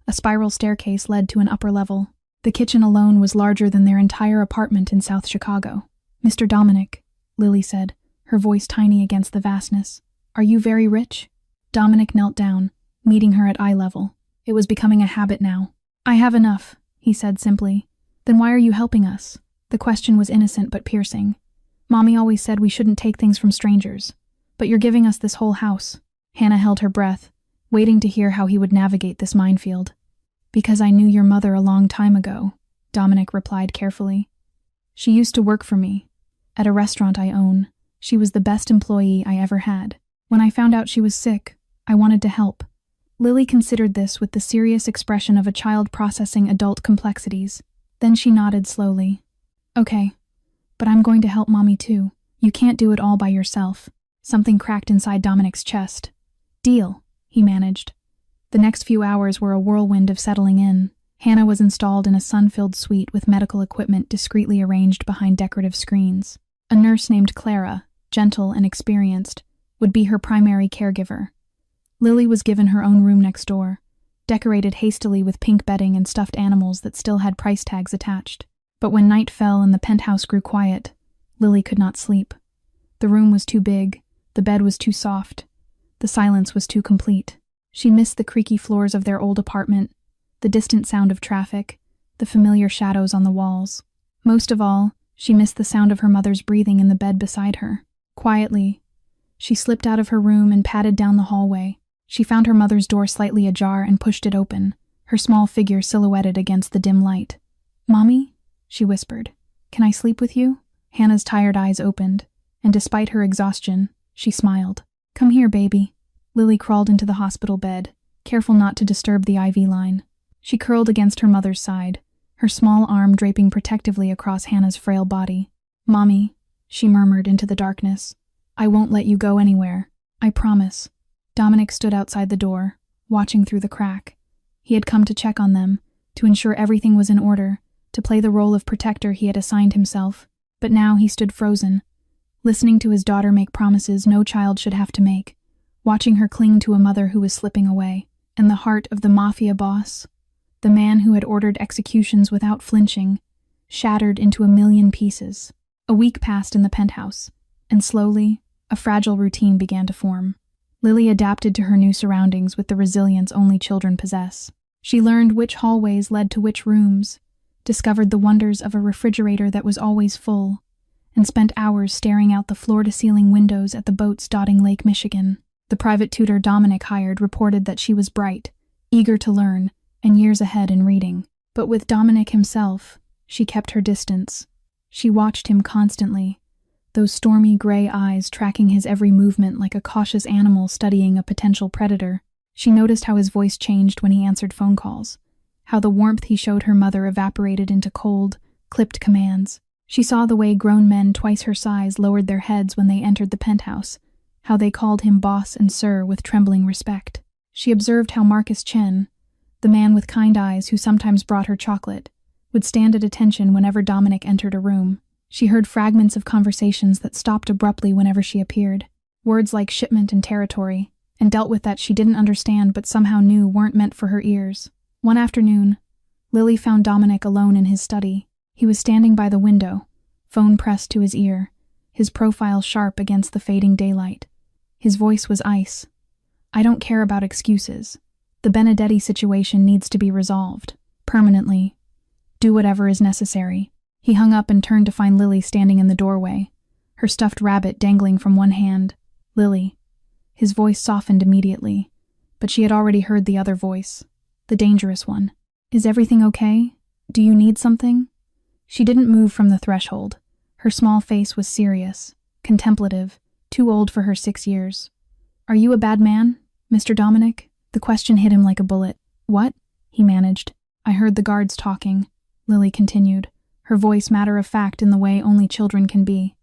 A spiral staircase led to an upper level. The kitchen alone was larger than their entire apartment in South Chicago. "Mr. Dominic," Lily said, her voice tiny against the vastness. "Are you very rich?" Dominic knelt down, meeting her at eye level. It was becoming a habit now. "I have enough," he said simply. "Then why are you helping us?" The question was innocent but piercing. "Mommy always said we shouldn't take things from strangers. But you're giving us this whole house." Hannah held her breath, waiting to hear how he would navigate this minefield. "Because I knew your mother a long time ago," Dominic replied carefully. "She used to work for me, at a restaurant I own. She was the best employee I ever had. When I found out she was sick, I wanted to help." Lily considered this with the serious expression of a child processing adult complexities. Then she nodded slowly. "Okay, but I'm going to help Mommy too. You can't do it all by yourself." Something cracked inside Dominic's chest. "Deal," he managed. The next few hours were a whirlwind of settling in. Hannah was installed in a sun-filled suite with medical equipment discreetly arranged behind decorative screens. A nurse named Clara, gentle and experienced, would be her primary caregiver. Lily was given her own room next door, decorated hastily with pink bedding and stuffed animals that still had price tags attached. But when night fell and the penthouse grew quiet, Lily could not sleep. The room was too big, the bed was too soft, the silence was too complete. She missed the creaky floors of their old apartment, the distant sound of traffic, the familiar shadows on the walls. Most of all, she missed the sound of her mother's breathing in the bed beside her. Quietly, she slipped out of her room and padded down the hallway. She found her mother's door slightly ajar and pushed it open, her small figure silhouetted against the dim light. "Mommy?" she whispered. "Can I sleep with you?" Hannah's tired eyes opened, and despite her exhaustion, she smiled. "Come here, baby." Lily crawled into the hospital bed, careful not to disturb the IV line. She curled against her mother's side, her small arm draping protectively across Hannah's frail body. "Mommy," she murmured into the darkness, "I won't let you go anywhere. I promise." Dominic stood outside the door, watching through the crack. He had come to check on them, to ensure everything was in order, to play the role of protector he had assigned himself. But now he stood frozen, listening to his daughter make promises no child should have to make, watching her cling to a mother who was slipping away. And the heart of the Mafia boss, the man who had ordered executions without flinching, shattered into a million pieces. A week passed in the penthouse, and slowly, a fragile routine began to form. Lily adapted to her new surroundings with the resilience only children possess. She learned which hallways led to which rooms, discovered the wonders of a refrigerator that was always full, and spent hours staring out the floor-to-ceiling windows at the boats dotting Lake Michigan. The private tutor Dominic hired reported that she was bright, eager to learn, and years ahead in reading. But with Dominic himself, she kept her distance. She watched him constantly, those stormy gray eyes tracking his every movement like a cautious animal studying a potential predator. She noticed how his voice changed when he answered phone calls, how the warmth he showed her mother evaporated into cold, clipped commands. She saw the way grown men twice her size lowered their heads when they entered the penthouse, how they called him boss and sir with trembling respect. She observed how Marcus Chen, the man with kind eyes who sometimes brought her chocolate, would stand at attention whenever Dominic entered a room. She heard fragments of conversations that stopped abruptly whenever she appeared. Words like shipment and territory, and dealt with that she didn't understand but somehow knew weren't meant for her ears. One afternoon, Lily found Dominic alone in his study. He was standing by the window, phone pressed to his ear, his profile sharp against the fading daylight. His voice was ice. "I don't care about excuses. The Benedetti situation needs to be resolved. Permanently. Do whatever is necessary." He hung up and turned to find Lily standing in the doorway, her stuffed rabbit dangling from one hand. "Lily." His voice softened immediately, but she had already heard the other voice, the dangerous one. "Is everything okay? Do you need something?" She didn't move from the threshold. Her small face was serious, contemplative, too old for her 6 years. "Are you a bad man, Mr. Dominic?" The question hit him like a bullet. "What?" he managed. "I heard the guards talking," Lily continued, her voice matter-of-fact in the way only children can be.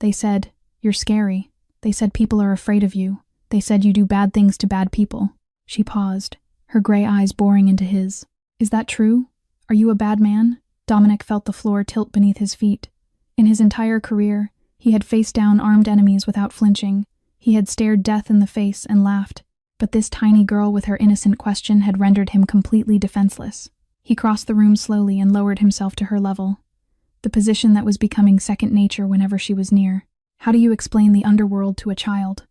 "They said, you're scary. They said people are afraid of you. They said you do bad things to bad people." She paused, her gray eyes boring into his. "Is that true? Are you a bad man?" Dominic felt the floor tilt beneath his feet. In his entire career, he had faced down armed enemies without flinching. He had stared death in the face and laughed. But this tiny girl with her innocent question had rendered him completely defenseless. He crossed the room slowly and lowered himself to her level, the position that was becoming second nature whenever she was near. "How do you explain the underworld to a child?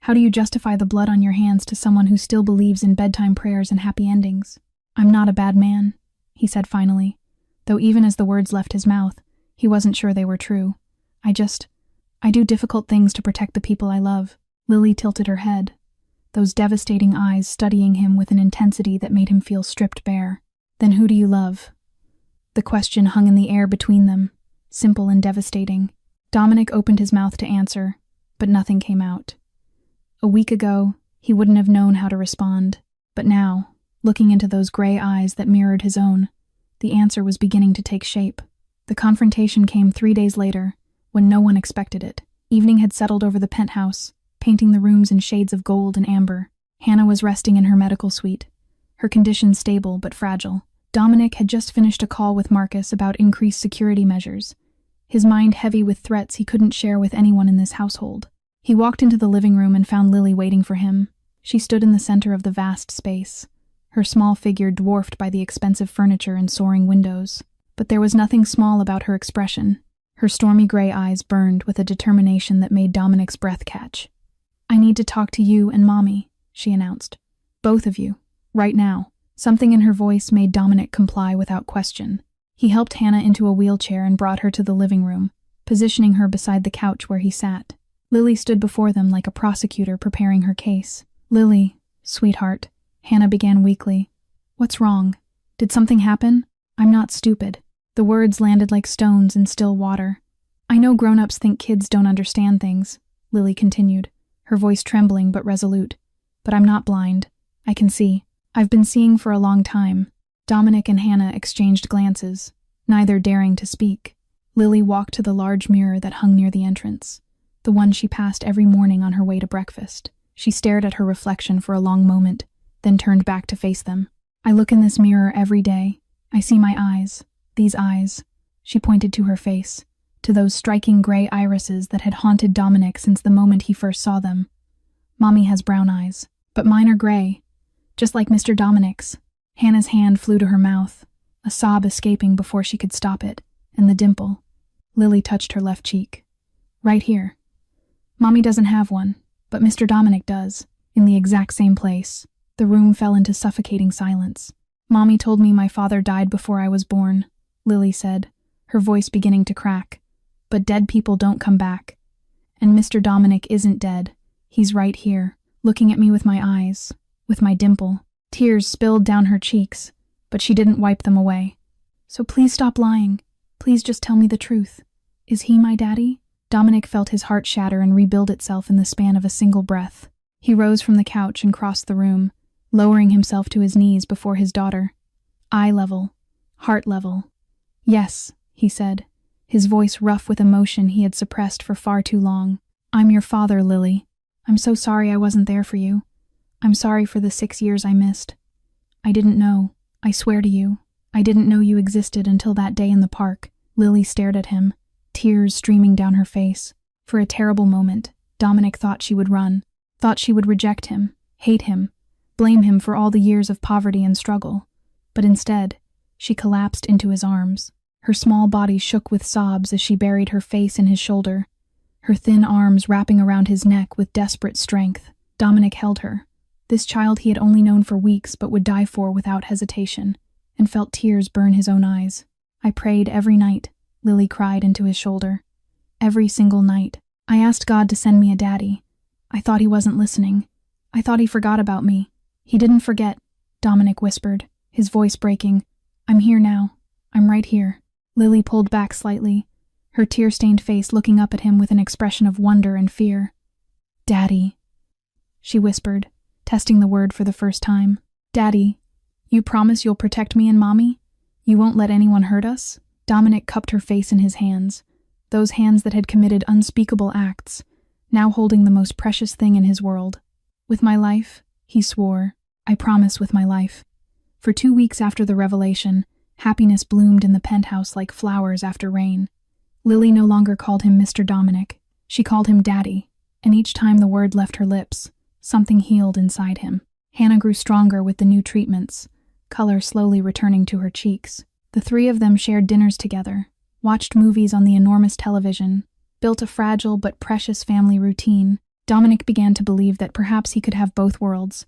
How do you justify the blood on your hands to someone who still believes in bedtime prayers and happy endings?" "I'm not a bad man," he said finally, though even as the words left his mouth, he wasn't sure they were true. I do difficult things to protect the people I love." Lily tilted her head, those devastating eyes studying him with an intensity that made him feel stripped bare. "Then who do you love?" The question hung in the air between them, simple and devastating. Dominic opened his mouth to answer, but nothing came out. A week ago, he wouldn't have known how to respond, but now, looking into those gray eyes that mirrored his own, the answer was beginning to take shape. The confrontation came 3 days later, when no one expected it. Evening had settled over the penthouse, painting the rooms in shades of gold and amber. Hannah was resting in her medical suite, her condition stable but fragile. Dominic had just finished a call with Marcus about increased security measures, his mind heavy with threats he couldn't share with anyone in this household. He walked into the living room and found Lily waiting for him. She stood in the center of the vast space, her small figure dwarfed by the expensive furniture and soaring windows. But there was nothing small about her expression. Her stormy gray eyes burned with a determination that made Dominic's breath catch. "I need to talk to you and Mommy," she announced. "Both of you. Right now." Something in her voice made Dominic comply without question. He helped Hannah into a wheelchair and brought her to the living room, positioning her beside the couch where he sat. Lily stood before them like a prosecutor preparing her case. "Lily, sweetheart," Hannah began weakly. "What's wrong? Did something happen? I'm not stupid." The words landed like stones in still water. "I know grown-ups think kids don't understand things," Lily continued, her voice trembling but resolute. "But I'm not blind. I can see. I've been seeing for a long time." Dominic and Hannah exchanged glances, neither daring to speak. Lily walked to the large mirror that hung near the entrance, the one she passed every morning on her way to breakfast. She stared at her reflection for a long moment, then turned back to face them. "I look in this mirror every day. I see my eyes. These eyes." She pointed to her face, to those striking gray irises that had haunted Dominic since the moment he first saw them. "Mommy has brown eyes, but mine are gray, just like Mr. Dominic's." Hannah's hand flew to her mouth, a sob escaping before she could stop it, and the dimple. Lily touched her left cheek. "Right here. Mommy doesn't have one, but Mr. Dominic does, in the exact same place." The room fell into suffocating silence. "Mommy told me my father died before I was born," Lily said, her voice beginning to crack. "But dead people don't come back. And Mr. Dominic isn't dead. He's right here, looking at me with my eyes, with my dimple." Tears spilled down her cheeks, but she didn't wipe them away. "So please stop lying. Please just tell me the truth. Is he my daddy?" Dominic felt his heart shatter and rebuild itself in the span of a single breath. He rose from the couch and crossed the room, lowering himself to his knees before his daughter. Eye level, heart level. "Yes, he said, his voice rough with emotion he had suppressed for far too long. "I'm your father, Lily. I'm so sorry I wasn't there for you. I'm sorry for the 6 years I missed. I didn't know. I swear to you, I didn't know you existed until that day in the park." Lily stared at him, tears streaming down her face. For a terrible moment, Dominic thought she would run, thought she would reject him, hate him, blame him for all the years of poverty and struggle. But instead, she collapsed into his arms. Her small body shook with sobs as she buried her face in his shoulder, her thin arms wrapping around his neck with desperate strength. Dominic held her, this child he had only known for weeks but would die for without hesitation, and felt tears burn his own eyes. "I prayed every night," Lily cried into his shoulder. "Every single night. I asked God to send me a daddy. I thought he wasn't listening. I thought he forgot about me." "He didn't forget," Dominic whispered, his voice breaking. "I'm here now. I'm right here." Lily pulled back slightly, her tear-stained face looking up at him with an expression of wonder and fear. "Daddy," she whispered, testing the word for the first time. "Daddy, you promise you'll protect me and Mommy? You won't let anyone hurt us?" Dominic cupped her face in his hands, those hands that had committed unspeakable acts, now holding the most precious thing in his world. "With my life," he swore. "I promise with my life." For 2 weeks after the revelation, happiness bloomed in the penthouse like flowers after rain. Lily no longer called him Mr. Dominic. She called him Daddy, and each time the word left her lips, something healed inside him. Hannah grew stronger with the new treatments, color slowly returning to her cheeks. The three of them shared dinners together, watched movies on the enormous television, built a fragile but precious family routine. Dominic began to believe that perhaps he could have both worlds,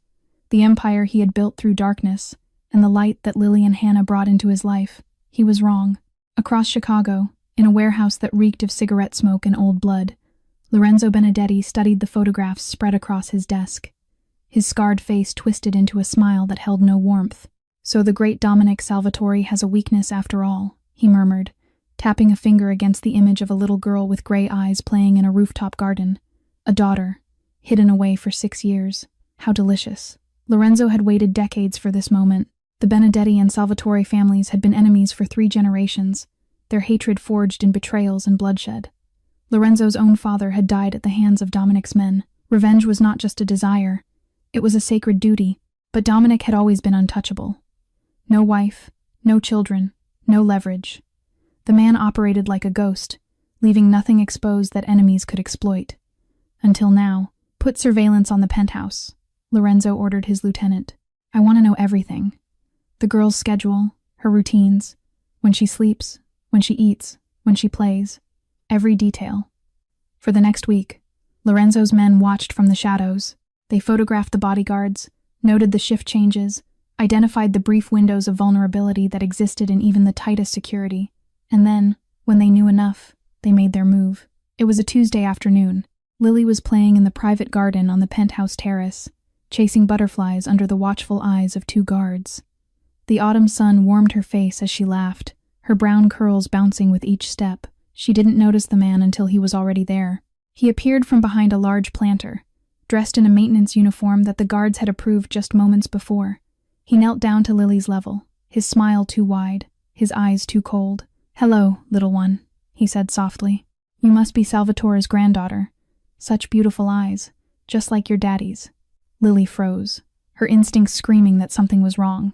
the empire he had built through darkness, and the light that Lily and Hannah brought into his life. He was wrong. Across Chicago, in a warehouse that reeked of cigarette smoke and old blood, Lorenzo Benedetti studied the photographs spread across his desk. His scarred face twisted into a smile that held no warmth. "So the great Dominic Salvatore has a weakness after all," he murmured, tapping a finger against the image of a little girl with gray eyes playing in a rooftop garden. A daughter, hidden away for 6 years. How delicious. Lorenzo had waited decades for this moment. The Benedetti and Salvatore families had been enemies for 3 generations, their hatred forged in betrayals and bloodshed. Lorenzo's own father had died at the hands of Dominic's men. Revenge was not just a desire, it was a sacred duty, but Dominic had always been untouchable. No wife, no children, no leverage. The man operated like a ghost, leaving nothing exposed that enemies could exploit. Until now. "Put surveillance on the penthouse," Lorenzo ordered his lieutenant. "I want to know everything. The girl's schedule, her routines, when she sleeps, when she eats, when she plays. Every detail." For the next week, Lorenzo's men watched from the shadows. They photographed the bodyguards, noted the shift changes, identified the brief windows of vulnerability that existed in even the tightest security, and then, when they knew enough, they made their move. It was a Tuesday afternoon. Lily was playing in the private garden on the penthouse terrace, chasing butterflies under the watchful eyes of 2 guards. The autumn sun warmed her face as she laughed, her brown curls bouncing with each step. She didn't notice the man until he was already there. He appeared from behind a large planter, dressed in a maintenance uniform that the guards had approved just moments before. He knelt down to Lily's level, his smile too wide, his eyes too cold. "Hello, little one," he said softly. "You must be Salvatore's granddaughter. Such beautiful eyes, just like your daddy's." Lily froze, her instincts screaming that something was wrong.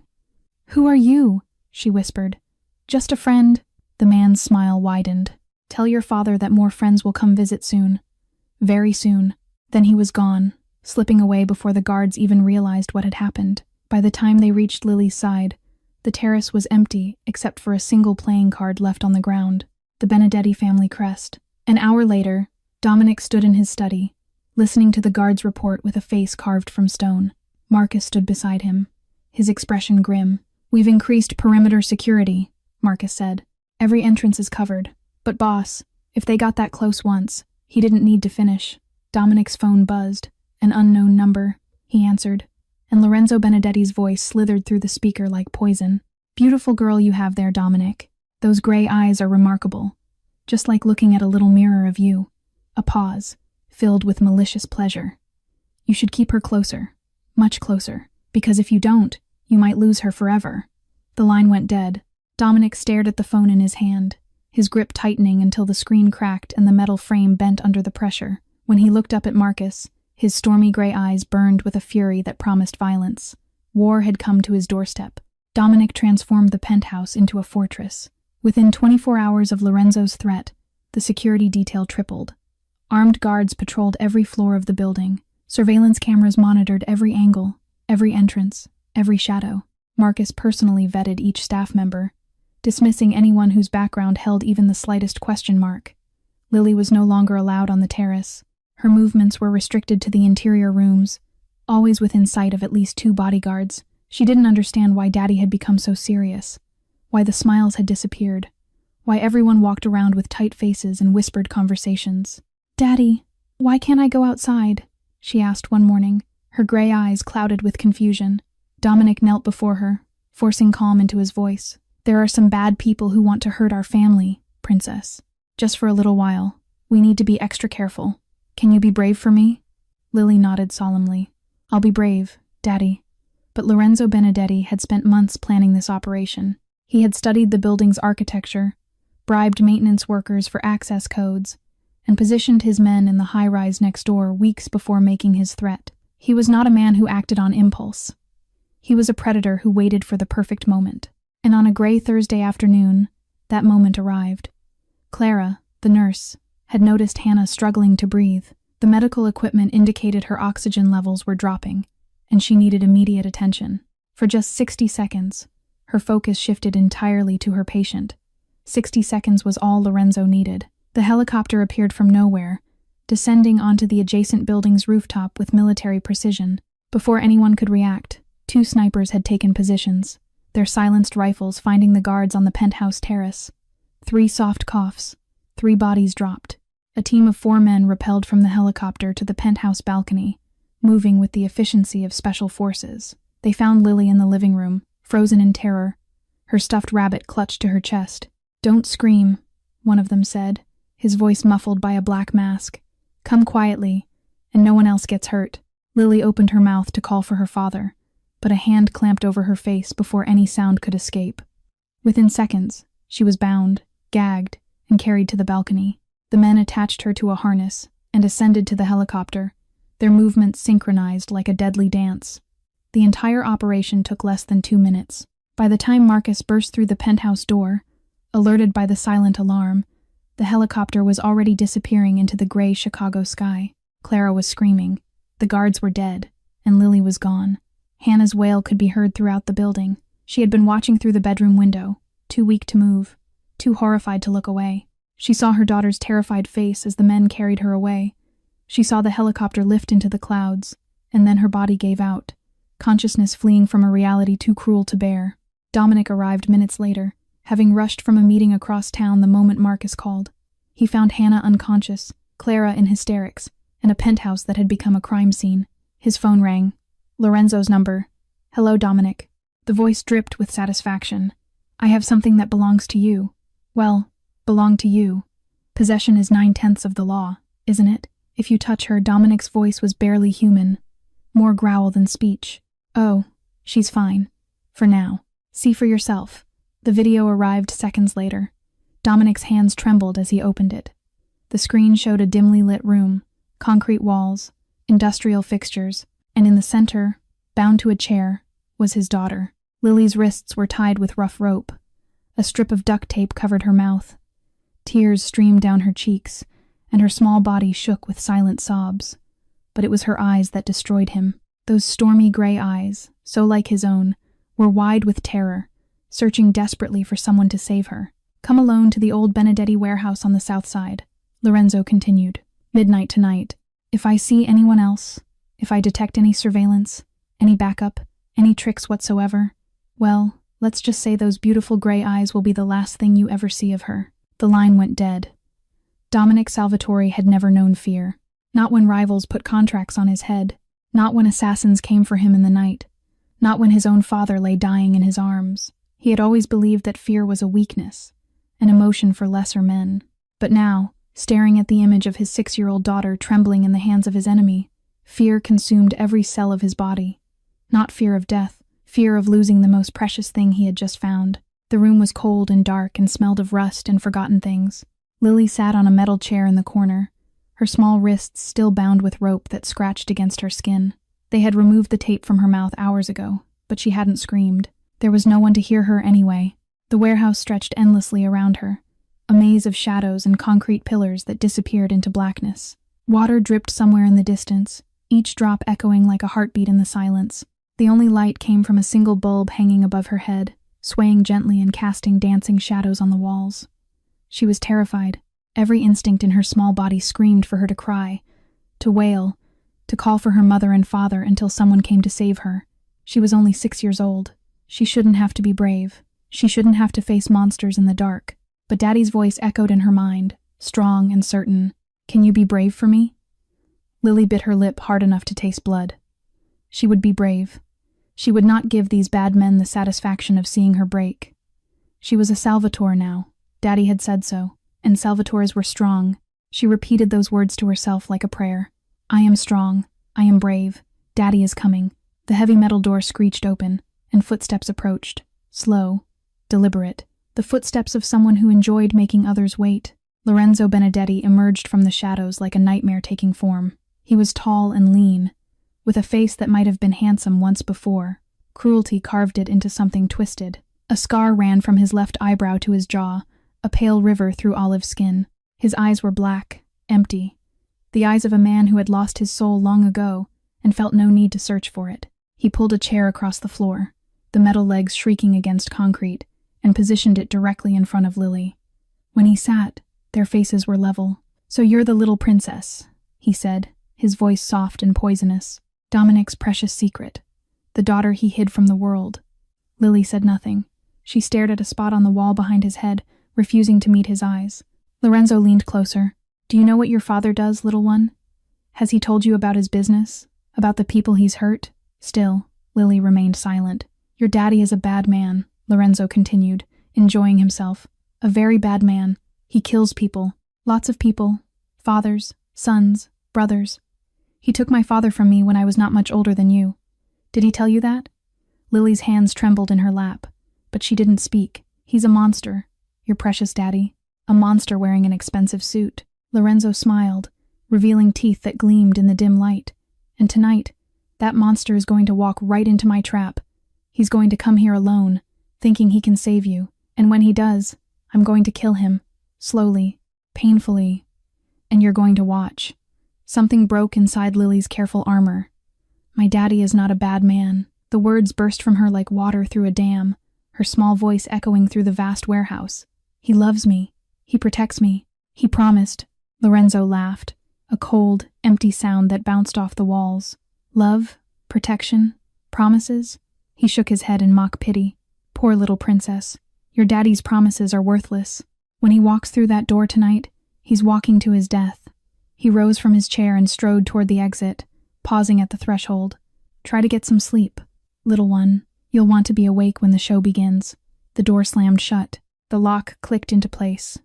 "Who are you?" she whispered. "Just a friend." The man's smile widened. "Tell your father that more friends will come visit soon. Very soon." Then he was gone, slipping away before the guards even realized what had happened. By the time they reached Lily's side, the terrace was empty except for a single playing card left on the ground, the Benedetti family crest. An hour later, Dominic stood in his study, listening to the guard's report with a face carved from stone. Marcus stood beside him, his expression grim. "We've increased perimeter security," Marcus said. "Every entrance is covered. But boss, if they got that close once, he didn't need to finish." Dominic's phone buzzed. "An unknown number," he answered, and Lorenzo Benedetti's voice slithered through the speaker like poison. "Beautiful girl you have there, Dominic. Those gray eyes are remarkable. Just like looking at a little mirror of you." A pause, filled with malicious pleasure. "You should keep her closer, much closer, because if you don't, you might lose her forever." The line went dead. Dominic stared at the phone in his hand, his grip tightening until the screen cracked and the metal frame bent under the pressure. When he looked up at Marcus, his stormy gray eyes burned with a fury that promised violence. War had come to his doorstep. Dominic transformed the penthouse into a fortress. Within 24 hours of Lorenzo's threat, the security detail tripled. Armed guards patrolled every floor of the building. Surveillance cameras monitored every angle, every entrance, every shadow. Marcus personally vetted each staff member, dismissing anyone whose background held even the slightest question mark. Lily was no longer allowed on the terrace. Her movements were restricted to the interior rooms, always within sight of at least 2 bodyguards. She didn't understand why Daddy had become so serious, why the smiles had disappeared, why everyone walked around with tight faces and whispered conversations. "Daddy, why can't I go outside?" she asked one morning, her gray eyes clouded with confusion. Dominic knelt before her, forcing calm into his voice. "There are some bad people who want to hurt our family, Princess. Just for a little while. We need to be extra careful. Can you be brave for me?" Lily nodded solemnly. "I'll be brave, Daddy." But Lorenzo Benedetti had spent months planning this operation. He had studied the building's architecture, bribed maintenance workers for access codes, and positioned his men in the high-rise next door weeks before making his threat. He was not a man who acted on impulse. He was a predator who waited for the perfect moment. And on a gray Thursday afternoon, that moment arrived. Clara, the nurse, had noticed Hannah struggling to breathe. The medical equipment indicated her oxygen levels were dropping, and she needed immediate attention. For just 60 seconds, her focus shifted entirely to her patient. 60 seconds was all Lorenzo needed. The helicopter appeared from nowhere, descending onto the adjacent building's rooftop with military precision. Before anyone could react, 2 snipers had taken positions, their silenced rifles finding the guards on the penthouse terrace. 3 soft coughs, 3 bodies dropped. A team of 4 men rappelled from the helicopter to the penthouse balcony, moving with the efficiency of special forces. They found Lily in the living room, frozen in terror, her stuffed rabbit clutched to her chest. "Don't scream," one of them said, his voice muffled by a black mask. "Come quietly, and no one else gets hurt." Lily opened her mouth to call for her father, but a hand clamped over her face before any sound could escape. Within seconds, she was bound, gagged, and carried to the balcony. The men attached her to a harness and ascended to the helicopter, their movements synchronized like a deadly dance. The entire operation took less than 2 minutes. By the time Marcus burst through the penthouse door, alerted by the silent alarm, the helicopter was already disappearing into the gray Chicago sky. Clara was screaming. The guards were dead, and Lily was gone. Hannah's wail could be heard throughout the building. She had been watching through the bedroom window, too weak to move, too horrified to look away. She saw her daughter's terrified face as the men carried her away. She saw the helicopter lift into the clouds, and then her body gave out, consciousness fleeing from a reality too cruel to bear. Dominic arrived minutes later, having rushed from a meeting across town the moment Marcus called. He found Hannah unconscious, Clara in hysterics, and a penthouse that had become a crime scene. His phone rang. Lorenzo's number. "Hello, Dominic." The voice dripped with satisfaction. "I have something that belongs to you. Well, belong to you. Possession is 9/10 of the law, isn't it? If you touch her." Dominic's voice was barely human, more growl than speech. "Oh, she's fine. For now. See for yourself." The video arrived seconds later. Dominic's hands trembled as he opened it. The screen showed a dimly lit room, concrete walls, industrial fixtures, and in the center, bound to a chair, was his daughter. Lily's wrists were tied with rough rope. A strip of duct tape covered her mouth. Tears streamed down her cheeks, and her small body shook with silent sobs. But it was her eyes that destroyed him. Those stormy gray eyes, so like his own, were wide with terror, searching desperately for someone to save her. "Come alone to the old Benedetti warehouse on the south side," Lorenzo continued. "Midnight tonight. If I see anyone else, if I detect any surveillance, any backup, any tricks whatsoever, well, let's just say those beautiful gray eyes will be the last thing you ever see of her." The line went dead. Dominic Salvatore had never known fear. Not when rivals put contracts on his head. Not when assassins came for him in the night. Not when his own father lay dying in his arms. He had always believed that fear was a weakness, an emotion for lesser men. But now, staring at the image of his 6-year-old daughter trembling in the hands of his enemy, fear consumed every cell of his body. Not fear of death, fear of losing the most precious thing he had just found. The room was cold and dark and smelled of rust and forgotten things. Lily sat on a metal chair in the corner, her small wrists still bound with rope that scratched against her skin. They had removed the tape from her mouth hours ago, but she hadn't screamed. There was no one to hear her anyway. The warehouse stretched endlessly around her, a maze of shadows and concrete pillars that disappeared into blackness. Water dripped somewhere in the distance, each drop echoing like a heartbeat in the silence. The only light came from a single bulb hanging above her head, swaying gently and casting dancing shadows on the walls. She was terrified. Every instinct in her small body screamed for her to cry, to wail, to call for her mother and father until someone came to save her. She was only 6 years old. She shouldn't have to be brave. She shouldn't have to face monsters in the dark. But Daddy's voice echoed in her mind, strong and certain. "Can you be brave for me?" Lily bit her lip hard enough to taste blood. She would be brave. She would not give these bad men the satisfaction of seeing her break. She was a Salvatore now. Daddy had said so, and Salvatores were strong. She repeated those words to herself like a prayer. "I am strong. I am brave. Daddy is coming." The heavy metal door screeched open, and footsteps approached, slow, deliberate, the footsteps of someone who enjoyed making others wait. Lorenzo Benedetti emerged from the shadows like a nightmare taking form. He was tall and lean, with a face that might have been handsome once before. Cruelty carved it into something twisted. A scar ran from his left eyebrow to his jaw, a pale river through olive skin. His eyes were black, empty, the eyes of a man who had lost his soul long ago and felt no need to search for it. He pulled a chair across the floor, the metal legs shrieking against concrete, and positioned it directly in front of Lily. When he sat, their faces were level. "So you're the little princess," he said, his voice soft and poisonous. "Dominic's precious secret, the daughter he hid from the world." Lily said nothing. She stared at a spot on the wall behind his head, refusing to meet his eyes. Lorenzo leaned closer. "Do you know what your father does, little one? Has he told you about his business? About the people he's hurt?" Still, Lily remained silent. "Your daddy is a bad man," Lorenzo continued, enjoying himself. "A very bad man. He kills people. Lots of people. Fathers, sons, brothers. He took my father from me when I was not much older than you. Did he tell you that?" Lily's hands trembled in her lap, but she didn't speak. "He's a monster, your precious daddy. A monster wearing an expensive suit." Lorenzo smiled, revealing teeth that gleamed in the dim light. "And tonight, that monster is going to walk right into my trap. He's going to come here alone, thinking he can save you. And when he does, I'm going to kill him. Slowly, painfully. And you're going to watch." Something broke inside Lily's careful armor. "My daddy is not a bad man." The words burst from her like water through a dam, her small voice echoing through the vast warehouse. "He loves me. He protects me. He promised." Lorenzo laughed, a cold, empty sound that bounced off the walls. "Love? Protection? Promises?" He shook his head in mock pity. "Poor little princess. Your daddy's promises are worthless. When he walks through that door tonight, he's walking to his death." He rose from his chair and strode toward the exit, pausing at the threshold. "Try to get some sleep, little one. You'll want to be awake when the show begins." The door slammed shut. The lock clicked into place,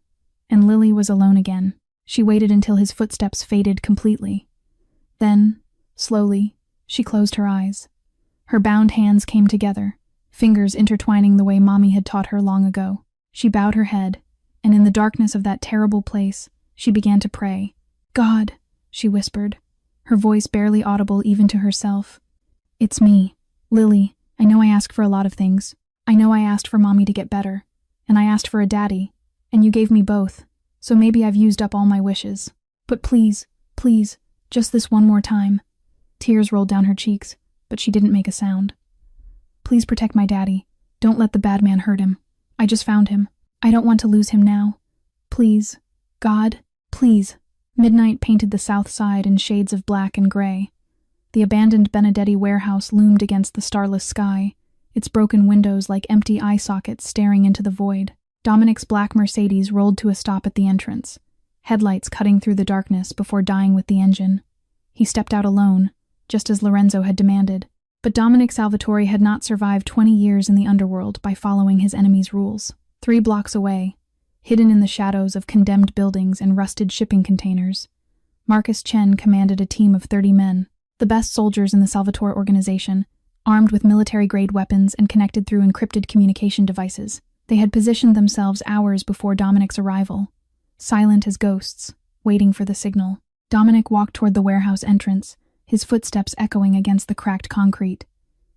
and Lily was alone again. She waited until his footsteps faded completely. Then, slowly, she closed her eyes. Her bound hands came together, fingers intertwining the way Mommy had taught her long ago. She bowed her head, and in the darkness of that terrible place, she began to pray. "God," she whispered, her voice barely audible even to herself. "It's me, Lily. I know I ask for a lot of things. I know I asked for Mommy to get better, and I asked for a daddy, and you gave me both, so maybe I've used up all my wishes. But please, please, just this one more time." Tears rolled down her cheeks, but she didn't make a sound. "Please protect my daddy. Don't let the bad man hurt him. I just found him. I don't want to lose him now. Please, God, please." Midnight painted the south side in shades of black and gray. The abandoned Benedetti warehouse loomed against the starless sky, its broken windows like empty eye sockets staring into the void. Dominic's black Mercedes rolled to a stop at the entrance, headlights cutting through the darkness before dying with the engine. He stepped out alone, just as Lorenzo had demanded. But Dominic Salvatore had not survived 20 years in the underworld by following his enemy's rules. 3 blocks away, hidden in the shadows of condemned buildings and rusted shipping containers, Marcus Chen commanded a team of 30 men, the best soldiers in the Salvatore organization, armed with military-grade weapons and connected through encrypted communication devices. They had positioned themselves hours before Dominic's arrival, silent as ghosts, waiting for the signal. Dominic walked toward the warehouse entrance, his footsteps echoing against the cracked concrete.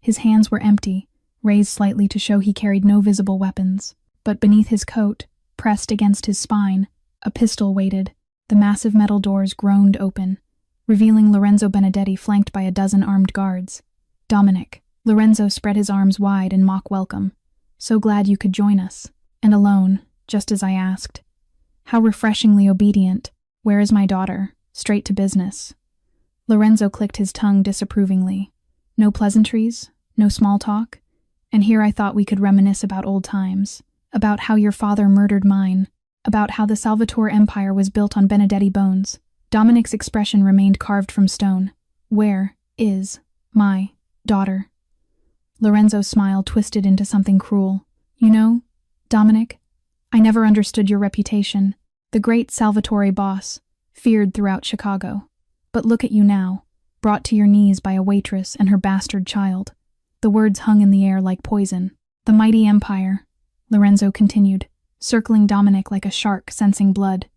His hands were empty, raised slightly to show he carried no visible weapons. But beneath his coat, pressed against his spine, a pistol waited. The massive metal doors groaned open, revealing Lorenzo Benedetti flanked by a dozen armed guards. Dominic. Lorenzo spread his arms wide in mock welcome. So glad you could join us. And alone, just as I asked. How refreshingly obedient. Where is my daughter? Straight to business. Lorenzo clicked his tongue disapprovingly. No pleasantries, no small talk. And here I thought we could reminisce about old times. About how your father murdered mine. About how the Salvatore Empire was built on Benedetti bones. Dominic's expression remained carved from stone. Where is my daughter? Lorenzo's smile twisted into something cruel. You know, Dominic, I never understood your reputation. The great Salvatore boss, feared throughout Chicago. But look at you now, brought to your knees by a waitress and her bastard child. The words hung in the air like poison. The mighty empire, Lorenzo continued, circling Dominic like a shark sensing blood,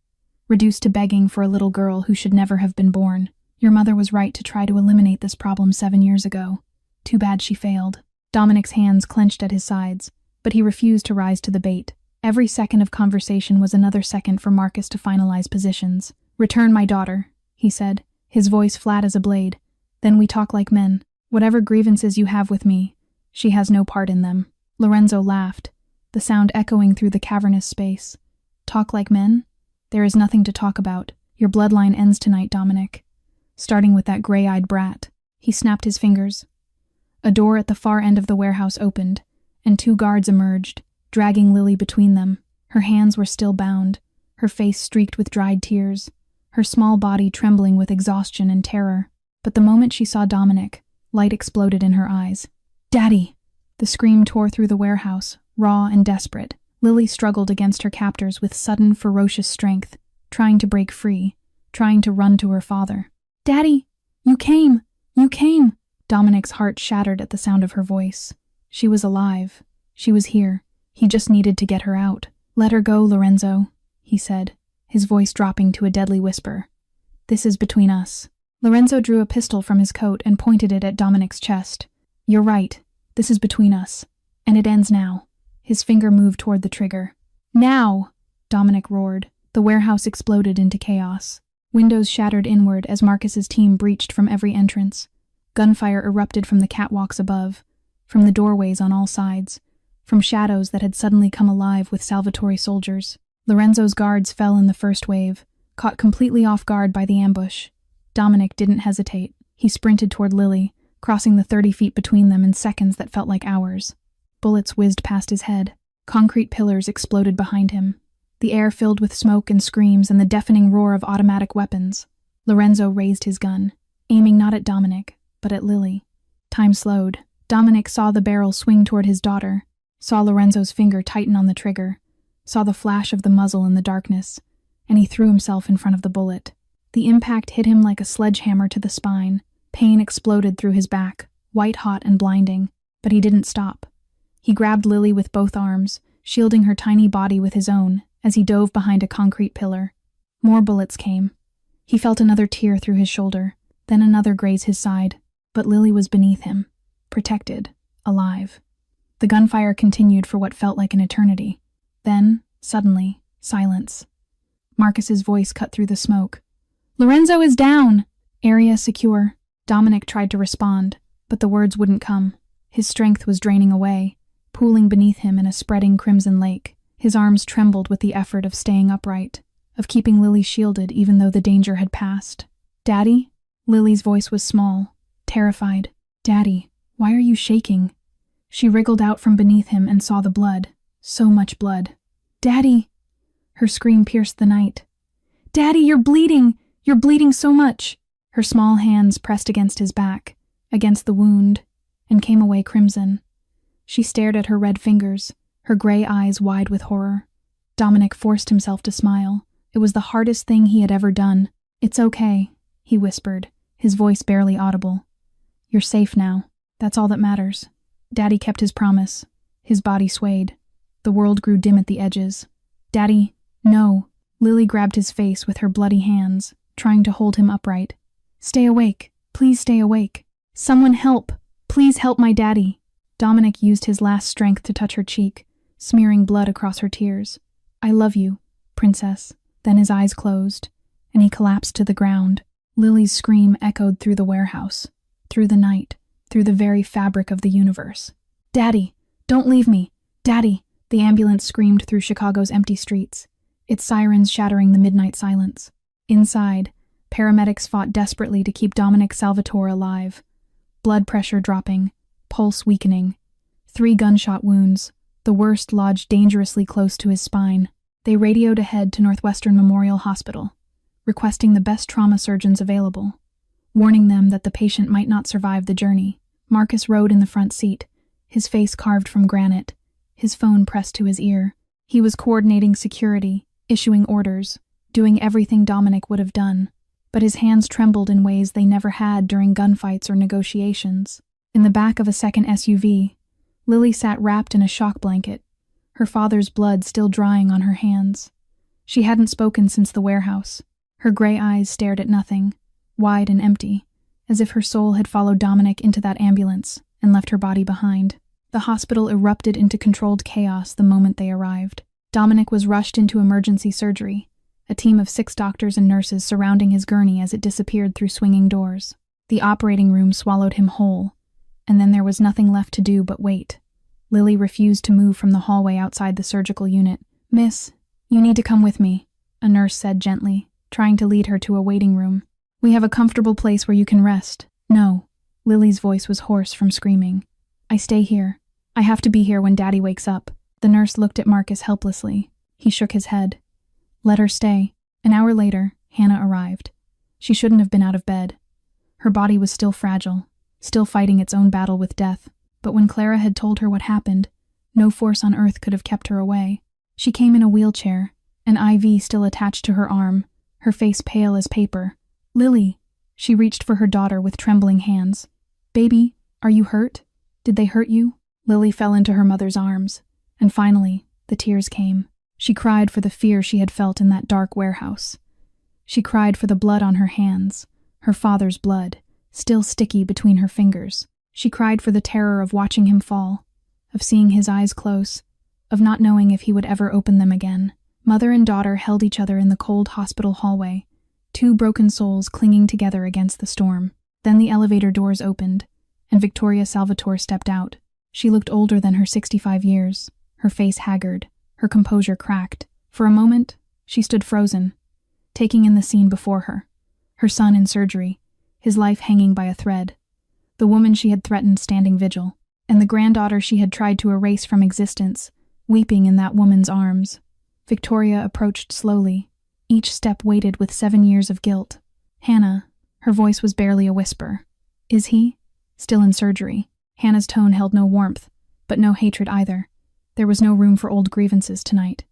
reduced to begging for a little girl who should never have been born. Your mother was right to try to eliminate this problem 7 years ago. Too bad she failed. Dominic's hands clenched at his sides, but he refused to rise to the bait. Every second of conversation was another second for Marcus to finalize positions. Return my daughter, he said, his voice flat as a blade. Then we talk like men. Whatever grievances you have with me, she has no part in them. Lorenzo laughed, the sound echoing through the cavernous space. Talk like men? There is nothing to talk about. Your bloodline ends tonight, Dominic. Starting with that gray-eyed brat. He snapped his fingers. A door at the far end of the warehouse opened, and 2 guards emerged, dragging Lily between them. Her hands were still bound, her face streaked with dried tears, her small body trembling with exhaustion and terror. But the moment she saw Dominic, light exploded in her eyes. Daddy! The scream tore through the warehouse, raw and desperate. Lily struggled against her captors with sudden, ferocious strength, trying to break free, trying to run to her father. Daddy! You came! You came! Dominic's heart shattered at the sound of her voice. She was alive. She was here. He just needed to get her out. Let her go, Lorenzo, he said, his voice dropping to a deadly whisper. This is between us. Lorenzo drew a pistol from his coat and pointed it at Dominic's chest. You're right. This is between us. And it ends now. His finger moved toward the trigger. Now! Dominic roared. The warehouse exploded into chaos. Windows shattered inward as Marcus's team breached from every entrance. Gunfire erupted from the catwalks above, from the doorways on all sides, from shadows that had suddenly come alive with Salvatore soldiers. Lorenzo's guards fell in the first wave, caught completely off guard by the ambush. Dominic didn't hesitate. He sprinted toward Lily, crossing the 30 feet between them in seconds that felt like hours. Bullets whizzed past his head. Concrete pillars exploded behind him. The air filled with smoke and screams and the deafening roar of automatic weapons. Lorenzo raised his gun, aiming not at Dominic, but at Lily. Time slowed. Dominic saw the barrel swing toward his daughter, saw Lorenzo's finger tighten on the trigger, saw the flash of the muzzle in the darkness, and he threw himself in front of the bullet. The impact hit him like a sledgehammer to the spine. Pain exploded through his back, white-hot and blinding, but he didn't stop. He grabbed Lily with both arms, shielding her tiny body with his own, as he dove behind a concrete pillar. More bullets came. He felt another tear through his shoulder, then another graze his side. But Lily was beneath him, protected, alive. The gunfire continued for what felt like an eternity. Then, suddenly, silence. Marcus's voice cut through the smoke. Lorenzo is down! Area secure. Dominic tried to respond, but the words wouldn't come. His strength was draining away, pooling beneath him in a spreading crimson lake. His arms trembled with the effort of staying upright, of keeping Lily shielded even though the danger had passed. Daddy? Lily's voice was small, terrified. Daddy, why are you shaking? She wriggled out from beneath him and saw the blood. So much blood. Daddy! Her scream pierced the night. Daddy, you're bleeding! You're bleeding so much! Her small hands pressed against his back, against the wound, and came away crimson. She stared at her red fingers, her gray eyes wide with horror. Dominic forced himself to smile. It was the hardest thing he had ever done. It's okay, he whispered, his voice barely audible. You're safe now. That's all that matters. Daddy kept his promise. His body swayed. The world grew dim at the edges. "Daddy, no." Lily grabbed his face with her bloody hands, trying to hold him upright. "Stay awake. Please stay awake. Someone help. Please help my daddy." Dominic used his last strength to touch her cheek, smearing blood across her tears. "I love you, princess." Then his eyes closed, and he collapsed to the ground. Lily's scream echoed through the warehouse, through the night, through the very fabric of the universe. "Daddy, don't leave me. Daddy!" The ambulance screamed through Chicago's empty streets, its sirens shattering the midnight silence. Inside, paramedics fought desperately to keep Dominic Salvatore alive, blood pressure dropping, pulse weakening. 3 gunshot wounds, the worst lodged dangerously close to his spine. They radioed ahead to Northwestern Memorial Hospital, requesting the best trauma surgeons available, warning them that the patient might not survive the journey. Marcus rode in the front seat, his face carved from granite, his phone pressed to his ear. He was coordinating security, issuing orders, doing everything Dominic would have done, but his hands trembled in ways they never had during gunfights or negotiations. In the back of a second SUV, Lily sat wrapped in a shock blanket, her father's blood still drying on her hands. She hadn't spoken since the warehouse. Her gray eyes stared at nothing, wide and empty, as if her soul had followed Dominic into that ambulance and left her body behind. The hospital erupted into controlled chaos the moment they arrived. Dominic was rushed into emergency surgery, a team of 6 doctors and nurses surrounding his gurney as it disappeared through swinging doors. The operating room swallowed him whole, and then there was nothing left to do but wait. Lily refused to move from the hallway outside the surgical unit. "Miss, you need to come with me," a nurse said gently, trying to lead her to a waiting room. "We have a comfortable place where you can rest." "No." Lily's voice was hoarse from screaming. "I stay here. I have to be here when Daddy wakes up." The nurse looked at Marcus helplessly. He shook his head. "Let her stay." An hour later, Hannah arrived. She shouldn't have been out of bed. Her body was still fragile, still fighting its own battle with death. But when Clara had told her what happened, no force on earth could have kept her away. She came in a wheelchair, an IV still attached to her arm, her face pale as paper. "Lily!" She reached for her daughter with trembling hands. "Baby, are you hurt? Did they hurt you?" Lily fell into her mother's arms, and finally, the tears came. She cried for the fear she had felt in that dark warehouse. She cried for the blood on her hands, her father's blood, still sticky between her fingers. She cried for the terror of watching him fall, of seeing his eyes close, of not knowing if he would ever open them again. Mother and daughter held each other in the cold hospital hallway, 2 broken souls clinging together against the storm. Then the elevator doors opened, and Victoria Salvatore stepped out. She looked older than her 65 years, her face haggard, her composure cracked. For a moment, she stood frozen, taking in the scene before her. Her son in surgery, his life hanging by a thread. The woman she had threatened standing vigil, and the granddaughter she had tried to erase from existence, weeping in that woman's arms. Victoria approached slowly, each step weighted with 7 years of guilt. "Hannah," her voice was barely a whisper. "Is he still in surgery?" Hannah's tone held no warmth, but no hatred either. There was no room for old grievances tonight.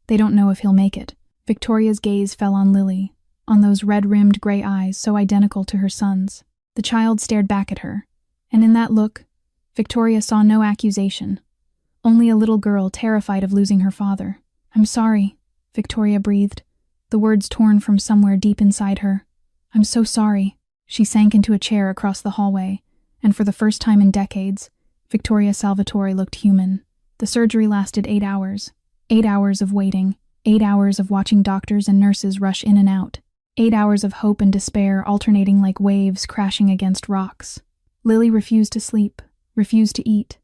"They don't know if he'll make it." Victoria's gaze fell on Lily, on those red-rimmed gray eyes so identical to her son's. The child stared back at her, and in that look, Victoria saw no accusation, only a little girl terrified of losing her father. "I'm sorry," Victoria breathed, the words torn from somewhere deep inside her. "I'm so sorry." She sank into a chair across the hallway, and for the first time in decades, Victoria Salvatore looked human. The surgery lasted 8 hours. 8 hours of waiting, 8 hours of watching doctors and nurses rush in and out. 8 hours of hope and despair alternating like waves crashing against rocks. Lily refused to sleep, refused to eat,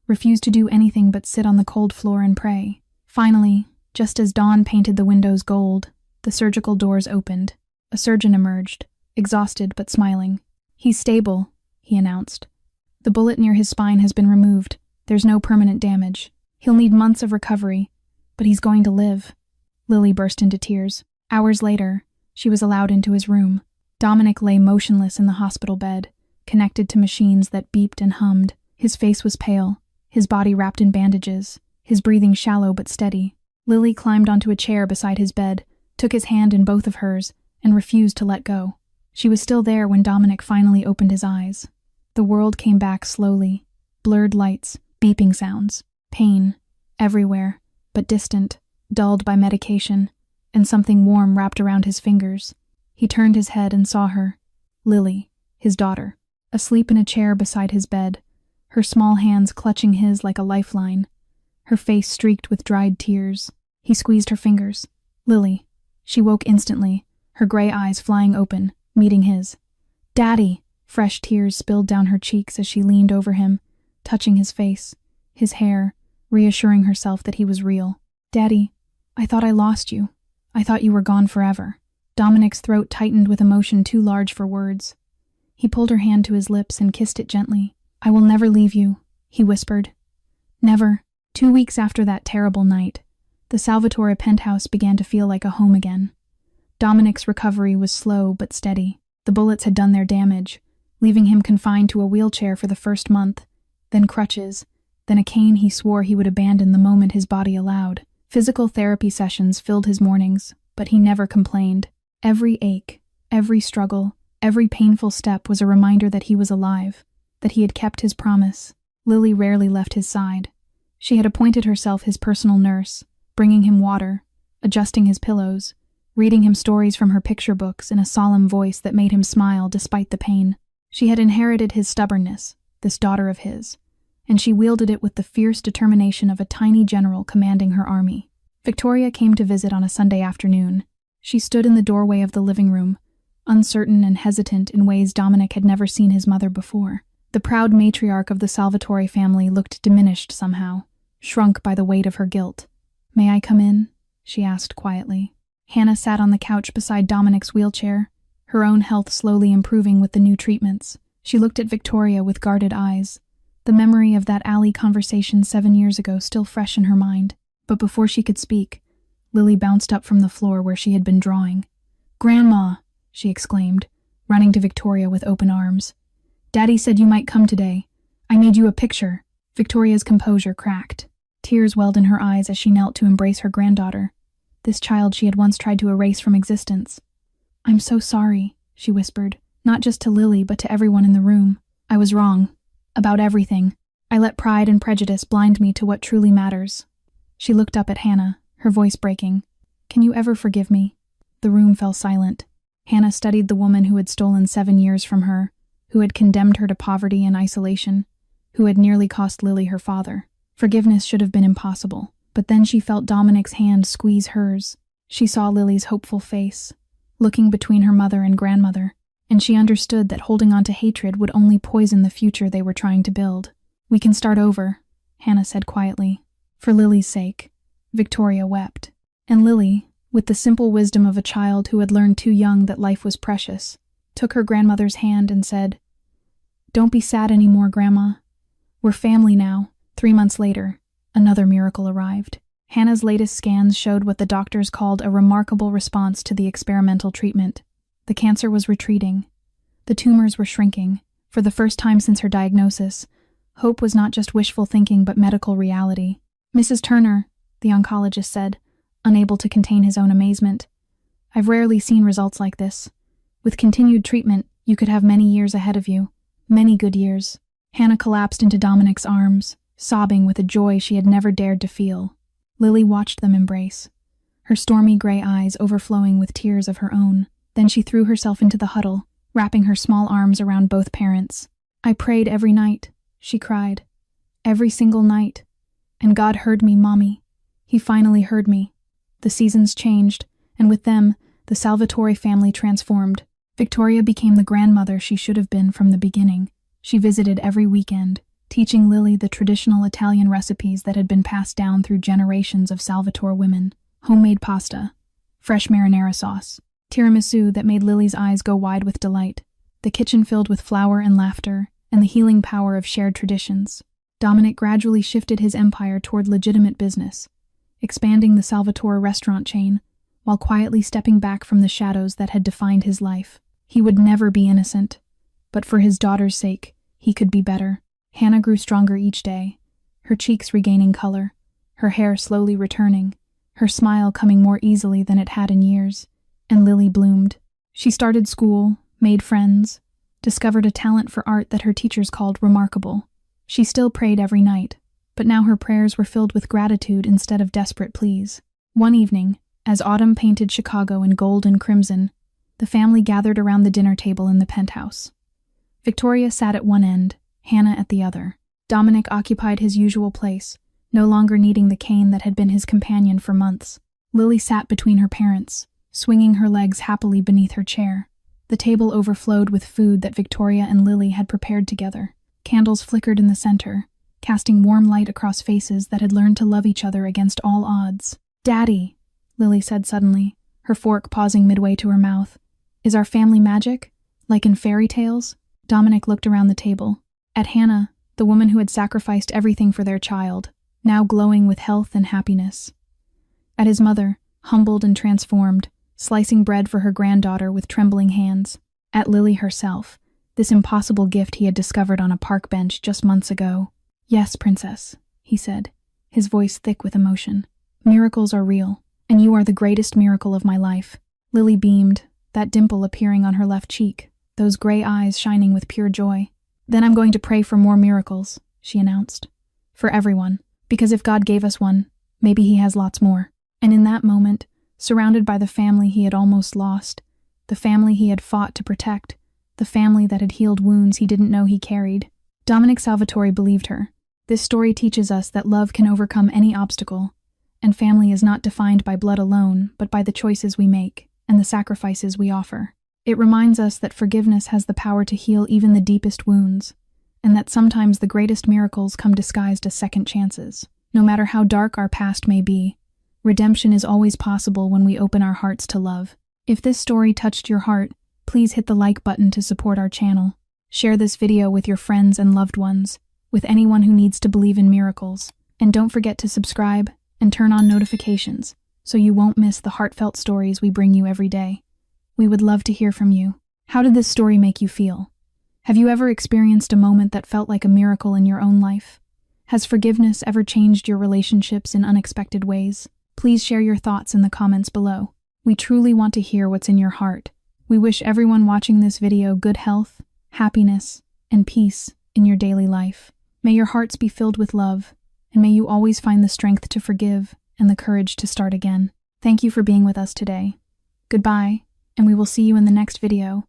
refused to do anything but sit on the cold floor and pray. Finally, just as dawn painted the windows gold, the surgical doors opened. A surgeon emerged, exhausted but smiling. "He's stable," he announced. "The bullet near his spine has been removed. There's no permanent damage. He'll need months of recovery, but he's going to live." Lily burst into tears. Hours later, she was allowed into his room. Dominic lay motionless in the hospital bed, connected to machines that beeped and hummed. His face was pale, his body wrapped in bandages, his breathing shallow but steady. Lily climbed onto a chair beside his bed, took his hand in both of hers, and refused to let go. She was still there when Dominic finally opened his eyes. The world came back slowly. Blurred lights, beeping sounds, pain, everywhere. but distant, dulled by medication, and something warm wrapped around his fingers. He turned his head and saw her, Lily, his daughter, asleep in a chair beside his bed, her small hands clutching his like a lifeline, her face streaked with dried tears. He squeezed her fingers. Lily. She woke instantly, her gray eyes flying open, meeting his. Daddy! Fresh tears spilled down her cheeks as she leaned over him, touching his face, his hair, reassuring herself that he was real. Daddy, I thought I lost you. I thought you were gone forever. Dominic's throat tightened with emotion too large for words. He pulled her hand to his lips and kissed it gently. I will never leave you, he whispered. Never. 2 weeks after that terrible night, the Salvatore penthouse began to feel like a home again. Dominic's recovery was slow but steady. The bullets had done their damage, leaving him confined to a wheelchair for the first month, then crutches, then a cane he swore he would abandon the moment his body allowed. Physical therapy sessions filled his mornings, but he never complained. Every ache, every struggle, every painful step was a reminder that he was alive, that he had kept his promise. Lily rarely left his side. She had appointed herself his personal nurse, bringing him water, adjusting his pillows, reading him stories from her picture books in a solemn voice that made him smile despite the pain. She had inherited his stubbornness, this daughter of his, and she wielded it with the fierce determination of a tiny general commanding her army. Victoria came to visit on a Sunday afternoon. She stood in the doorway of the living room, uncertain and hesitant in ways Dominic had never seen his mother before. The proud matriarch of the Salvatore family looked diminished somehow, shrunk by the weight of her guilt. May I come in? She asked quietly. Hannah sat on the couch beside Dominic's wheelchair, her own health slowly improving with the new treatments. She looked at Victoria with guarded eyes, the memory of that alley conversation 7 years ago still fresh in her mind. But before she could speak, Lily bounced up from the floor where she had been drawing. Grandma, she exclaimed, running to Victoria with open arms. Daddy said you might come today. I made you a picture. Victoria's composure cracked. Tears welled in her eyes as she knelt to embrace her granddaughter, this child she had once tried to erase from existence. I'm so sorry, she whispered, not just to Lily but to everyone in the room. I was wrong. About everything. I let pride and prejudice blind me to what truly matters. She looked up at Hannah, her voice breaking. Can you ever forgive me? The room fell silent. Hannah studied the woman who had stolen 7 years from her, who had condemned her to poverty and isolation, who had nearly cost Lily her father. Forgiveness should have been impossible, but then she felt Dominic's hand squeeze hers. She saw Lily's hopeful face, looking between her mother and grandmother, and she understood that holding on to hatred would only poison the future they were trying to build. We can start over, Hannah said quietly. For Lily's sake. Victoria wept. And Lily, with the simple wisdom of a child who had learned too young that life was precious, took her grandmother's hand and said, Don't be sad anymore, Grandma. We're family now. 3 months later, another miracle arrived. Hannah's latest scans showed what the doctors called a remarkable response to the experimental treatment. The cancer was retreating. The tumors were shrinking. For the first time since her diagnosis, hope was not just wishful thinking but medical reality. Mrs. Turner, the oncologist said, unable to contain his own amazement, I've rarely seen results like this. With continued treatment, you could have many years ahead of you. Many good years. Hannah collapsed into Dominic's arms, sobbing with a joy she had never dared to feel. Lily watched them embrace, her stormy gray eyes overflowing with tears of her own. Then she threw herself into the huddle, wrapping her small arms around both parents. I prayed every night, she cried. Every single night. And God heard me, Mommy. He finally heard me. The seasons changed, and with them, the Salvatore family transformed. Victoria became the grandmother she should have been from the beginning. She visited every weekend, teaching Lily the traditional Italian recipes that had been passed down through generations of Salvatore women. Homemade pasta, fresh marinara sauce, tiramisu that made Lily's eyes go wide with delight, the kitchen filled with flour and laughter, and the healing power of shared traditions. Dominic gradually shifted his empire toward legitimate business, expanding the Salvatore restaurant chain, while quietly stepping back from the shadows that had defined his life. He would never be innocent, but for his daughter's sake, he could be better. Hannah grew stronger each day, her cheeks regaining color, her hair slowly returning, her smile coming more easily than it had in years, and Lily bloomed. She started school, made friends, discovered a talent for art that her teachers called remarkable. She still prayed every night, but now her prayers were filled with gratitude instead of desperate pleas. One evening, as autumn painted Chicago in gold and crimson, the family gathered around the dinner table in the penthouse. Victoria sat at one end, Hannah at the other. Dominic occupied his usual place, no longer needing the cane that had been his companion for months. Lily sat between her parents, swinging her legs happily beneath her chair. The table overflowed with food that Victoria and Lily had prepared together. Candles flickered in the center, casting warm light across faces that had learned to love each other against all odds. "Daddy," Lily said suddenly, her fork pausing midway to her mouth. "Is our family magic? Like in fairy tales?" Dominic looked around the table. At Hannah, the woman who had sacrificed everything for their child, now glowing with health and happiness. At his mother, humbled and transformed, slicing bread for her granddaughter with trembling hands. At Lily herself, this impossible gift he had discovered on a park bench just months ago. "Yes, princess," he said, his voice thick with emotion. "Miracles are real, and you are the greatest miracle of my life." Lily beamed, that dimple appearing on her left cheek, those gray eyes shining with pure joy. "Then I'm going to pray for more miracles," she announced. "For everyone, because if God gave us one, maybe he has lots more." And in that moment, surrounded by the family he had almost lost, the family he had fought to protect, the family that had healed wounds he didn't know he carried, Dominic Salvatore believed her. This story teaches us that love can overcome any obstacle, and family is not defined by blood alone, but by the choices we make and the sacrifices we offer. It reminds us that forgiveness has the power to heal even the deepest wounds, and that sometimes the greatest miracles come disguised as second chances. No matter how dark our past may be, redemption is always possible when we open our hearts to love. If this story touched your heart, please hit the like button to support our channel. Share this video with your friends and loved ones, with anyone who needs to believe in miracles. And don't forget to subscribe and turn on notifications so you won't miss the heartfelt stories we bring you every day. We would love to hear from you. How did this story make you feel? Have you ever experienced a moment that felt like a miracle in your own life? Has forgiveness ever changed your relationships in unexpected ways? Please share your thoughts in the comments below. We truly want to hear what's in your heart. We wish everyone watching this video good health, happiness, and peace in your daily life. May your hearts be filled with love, and may you always find the strength to forgive and the courage to start again. Thank you for being with us today. Goodbye, and we will see you in the next video.